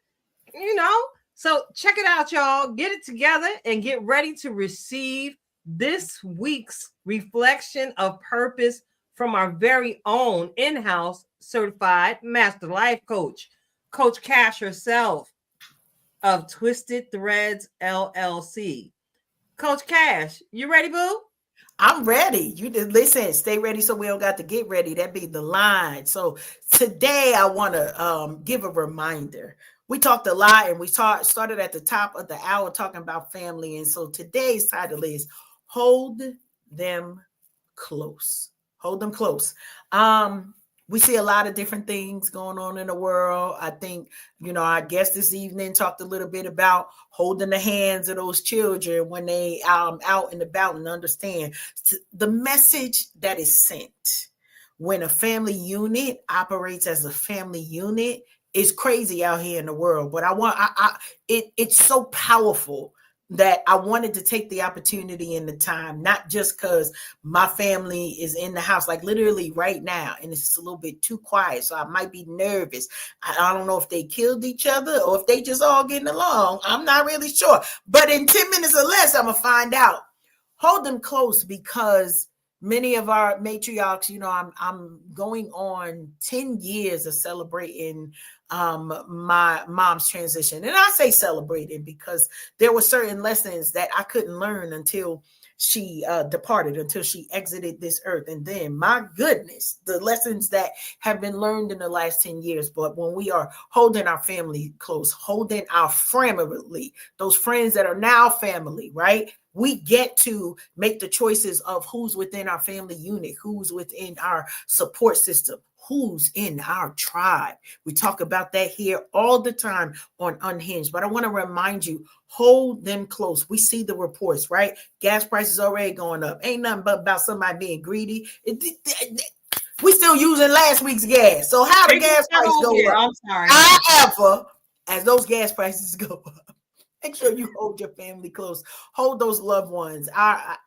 So check it out, y'all. Get it together and get ready to receive this week's reflection of purpose from our very own in-house certified master life coach, Coach Cash herself of Twisted Threads LLC. Coach Cash, you ready, boo? I'm ready. You just listen, stay ready so we don't got to get ready. That be the line. So today I want to give a reminder. We talked a lot and we started at the top of the hour talking about family. And so today's title is Hold Them Close. Hold them close. We see a lot of different things going on in the world. I think, our guest this evening talked a little bit about holding the hands of those children when they out and about, and understand the message that is sent when a family unit operates as a family unit is crazy out here in the world. But it's so powerful that I wanted to take the opportunity and the time, not just because my family is in the house, like literally right now, and it's a little bit too quiet, so I might be nervous. I don't know if they killed each other or if they just all getting along. I'm not really sure. But in 10 minutes or less, I'm going to find out. Hold them close, because many of our matriarchs, I'm going on 10 years of celebrating my mom's transition. And I say celebrating because there were certain lessons that I couldn't learn until she departed, until she exited this earth. And then, my goodness, the lessons that have been learned in the last 10 years. But when we are holding our family close, holding our family, those friends that are now family, right? We get to make the choices of who's within our family unit, who's within our support system, who's in our tribe. We talk about that here all the time on Unhinged. But I want to remind you, hold them close. We see the reports, right? Gas prices already going up. Ain't nothing but about somebody being greedy. We still using last week's gas. So how the gas price go up? I'm sorry. However, as those gas prices go up, make sure you hold your family close. Hold those loved ones. Our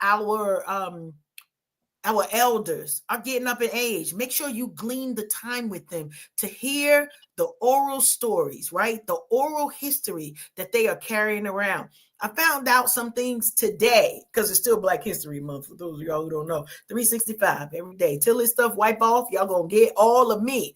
elders are getting up in age. Make sure you glean the time with them to hear the oral stories, right? The oral history that they are carrying around. I found out some things today because it's still Black History Month. For those of y'all who don't know, 365 every day. Till this stuff wipe off, y'all gonna get all of me.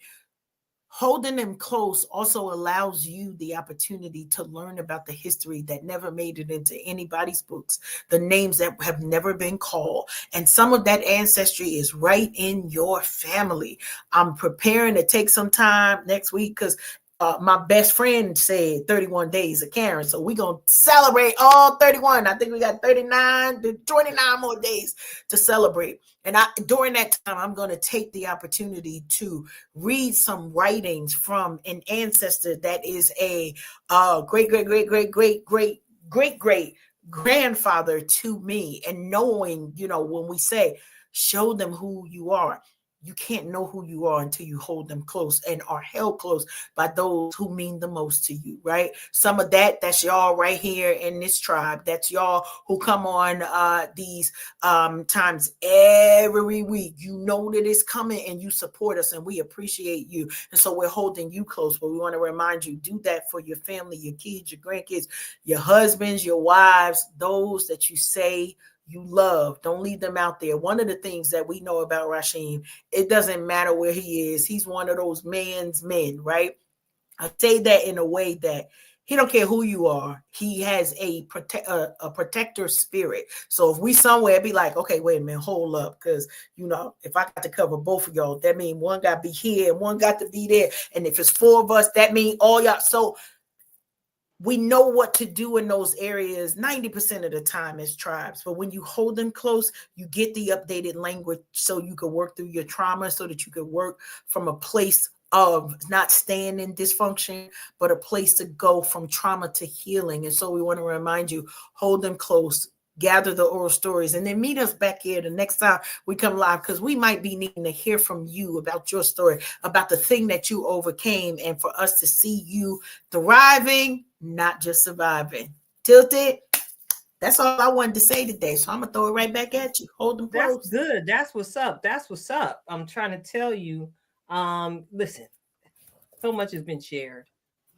Holding them close also allows you the opportunity to learn about the history that never made it into anybody's books, the names that have never been called. And some of that ancestry is right in your family. I'm preparing to take some time next week because my best friend said 31 days of Karen. So we're going to celebrate all 31. I think we got 39 to 29 more days to celebrate. And during that time, I'm going to take the opportunity to read some writings from an ancestor that is a great grandfather to me. And knowing, when we say, show them who you are, you can't know who you are until you hold them close and are held close by those who mean the most to you, right? Some of that's y'all right here in this tribe. That's y'all who come on these times every week. You know that it's coming and you support us and we appreciate you. And so we're holding you close, but we want to remind you, do that for your family, your kids, your grandkids, your husbands, your wives, those that you say you love. Don't leave them out there. One of the things that we know about Rasheem, it doesn't matter where he is. He's one of those man's men, right? I say that in a way that he don't care who you are. He has a protector spirit. So if we somewhere, be like, okay, wait a minute, hold up. Because, if I got to cover both of y'all, that means one got to be here and one got to be there. And if it's 4 of us, that means all y'all. So we know what to do in those areas 90% of the time as tribes. But when you hold them close, you get the updated language so you can work through your trauma, so that you can work from a place of not staying in dysfunction, but a place to go from trauma to healing. And so we want to remind you, hold them close, gather the oral stories, and then meet us back here the next time we come live, because we might be needing to hear from you about your story, about the thing that you overcame, and for us to see you thriving, not just surviving. Tilted. That's all I wanted to say today. So I'm going to throw it right back at you. Hold them close. That's good. That's what's up. That's what's up. I'm trying to tell you, listen, so much has been shared.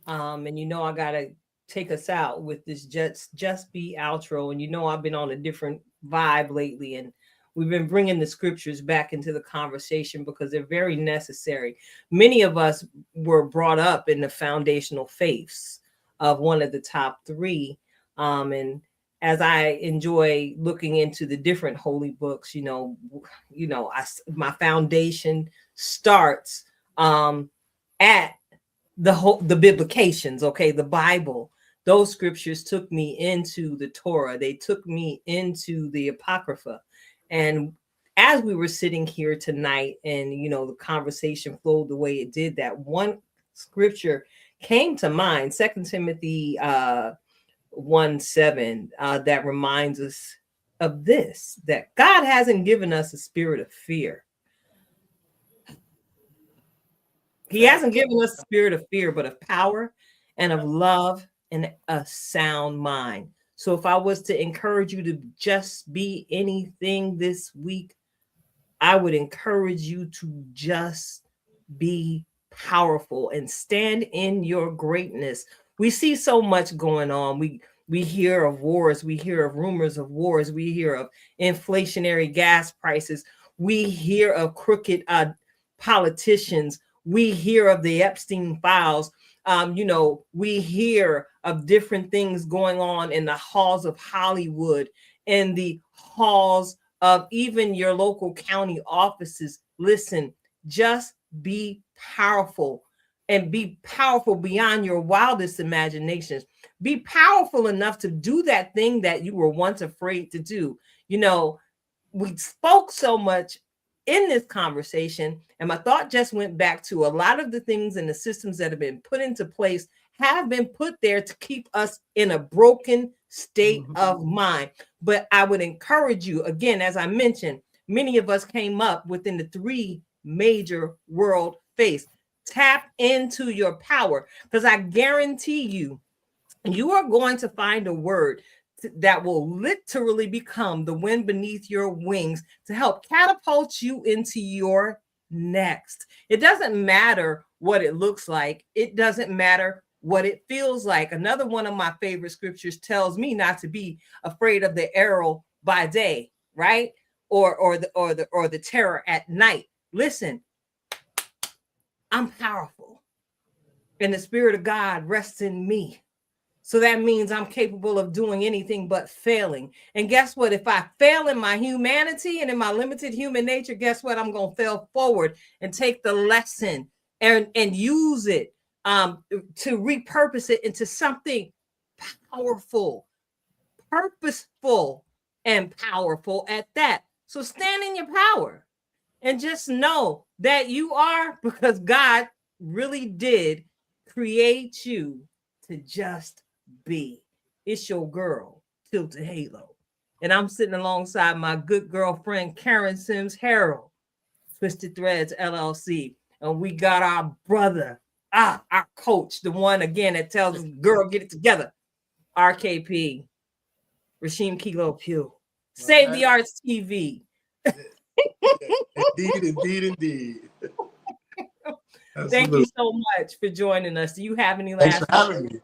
And I got to take us out with this just be outro. And I've been on a different vibe lately, and we've been bringing the scriptures back into the conversation because they're very necessary. Many of us were brought up in the foundational faiths of one of the top 3. And as I enjoy looking into the different holy books, my foundation starts at the biblications, okay, the Bible. Those scriptures took me into the Torah. They took me into the Apocrypha. And as we were sitting here tonight and, the conversation flowed the way it did, that one scripture came to mind, 2 Timothy 1:7, that reminds us of this, that God hasn't given us a spirit of fear. He hasn't given us a spirit of fear, but of power and of love and a sound mind. So if I was to encourage you to just be anything this week, I would encourage you to just be powerful and stand in your greatness. We see so much going on. We hear of wars, we hear of rumors of wars, we hear of inflationary gas prices, we hear of crooked politicians, we hear of the Epstein files. We hear of different things going on in the halls of Hollywood, in the halls of even your local county offices. Listen, just be powerful, and be powerful beyond your wildest imaginations. Be powerful enough to do that thing that you were once afraid to do. We spoke so much in this conversation, and my thought just went back to a lot of the things and the systems that have been put into place have been put there to keep us in a broken state of mind. But I would encourage you, again, as I mentioned, many of us came up within the 3 major world faiths. Tap into your power, because I guarantee you are going to find a word that will literally become the wind beneath your wings to help catapult you into your next. It doesn't matter what it looks like. It doesn't matter what it feels like. Another one of my favorite scriptures tells me not to be afraid of the arrow by day, right? Or the terror at night. Listen, I'm powerful, and the Spirit of God rests in me. So that means I'm capable of doing anything but failing. And guess what? If I fail in my humanity and in my limited human nature, guess what? I'm going to fail forward and take the lesson and use it to repurpose it into something powerful, purposeful, and powerful at that. So stand in your power and just know that you are, because God really did create you to just be. It's your girl, Tilted Halo. And I'm sitting alongside my good girlfriend, Karen Sims Harrell, Twisted Threads LLC. And we got our brother, our coach, the one again that tells us, girl, get it together. RKP, Rasheem Kilo Pugh. Save the Arts TV. Indeed. Thank you so much for joining us. Do you have any last Thanks for having me.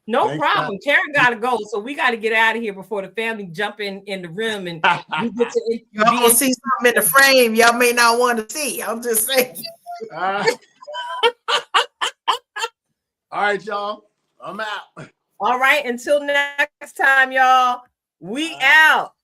No problem. Karen got to go, so we got to get out of here before the family jump in the room and we get to. Y'all gonna see something in the frame y'all may not want to see. I'm just saying. All right, y'all. I'm out. All right. Until next time, y'all. We out.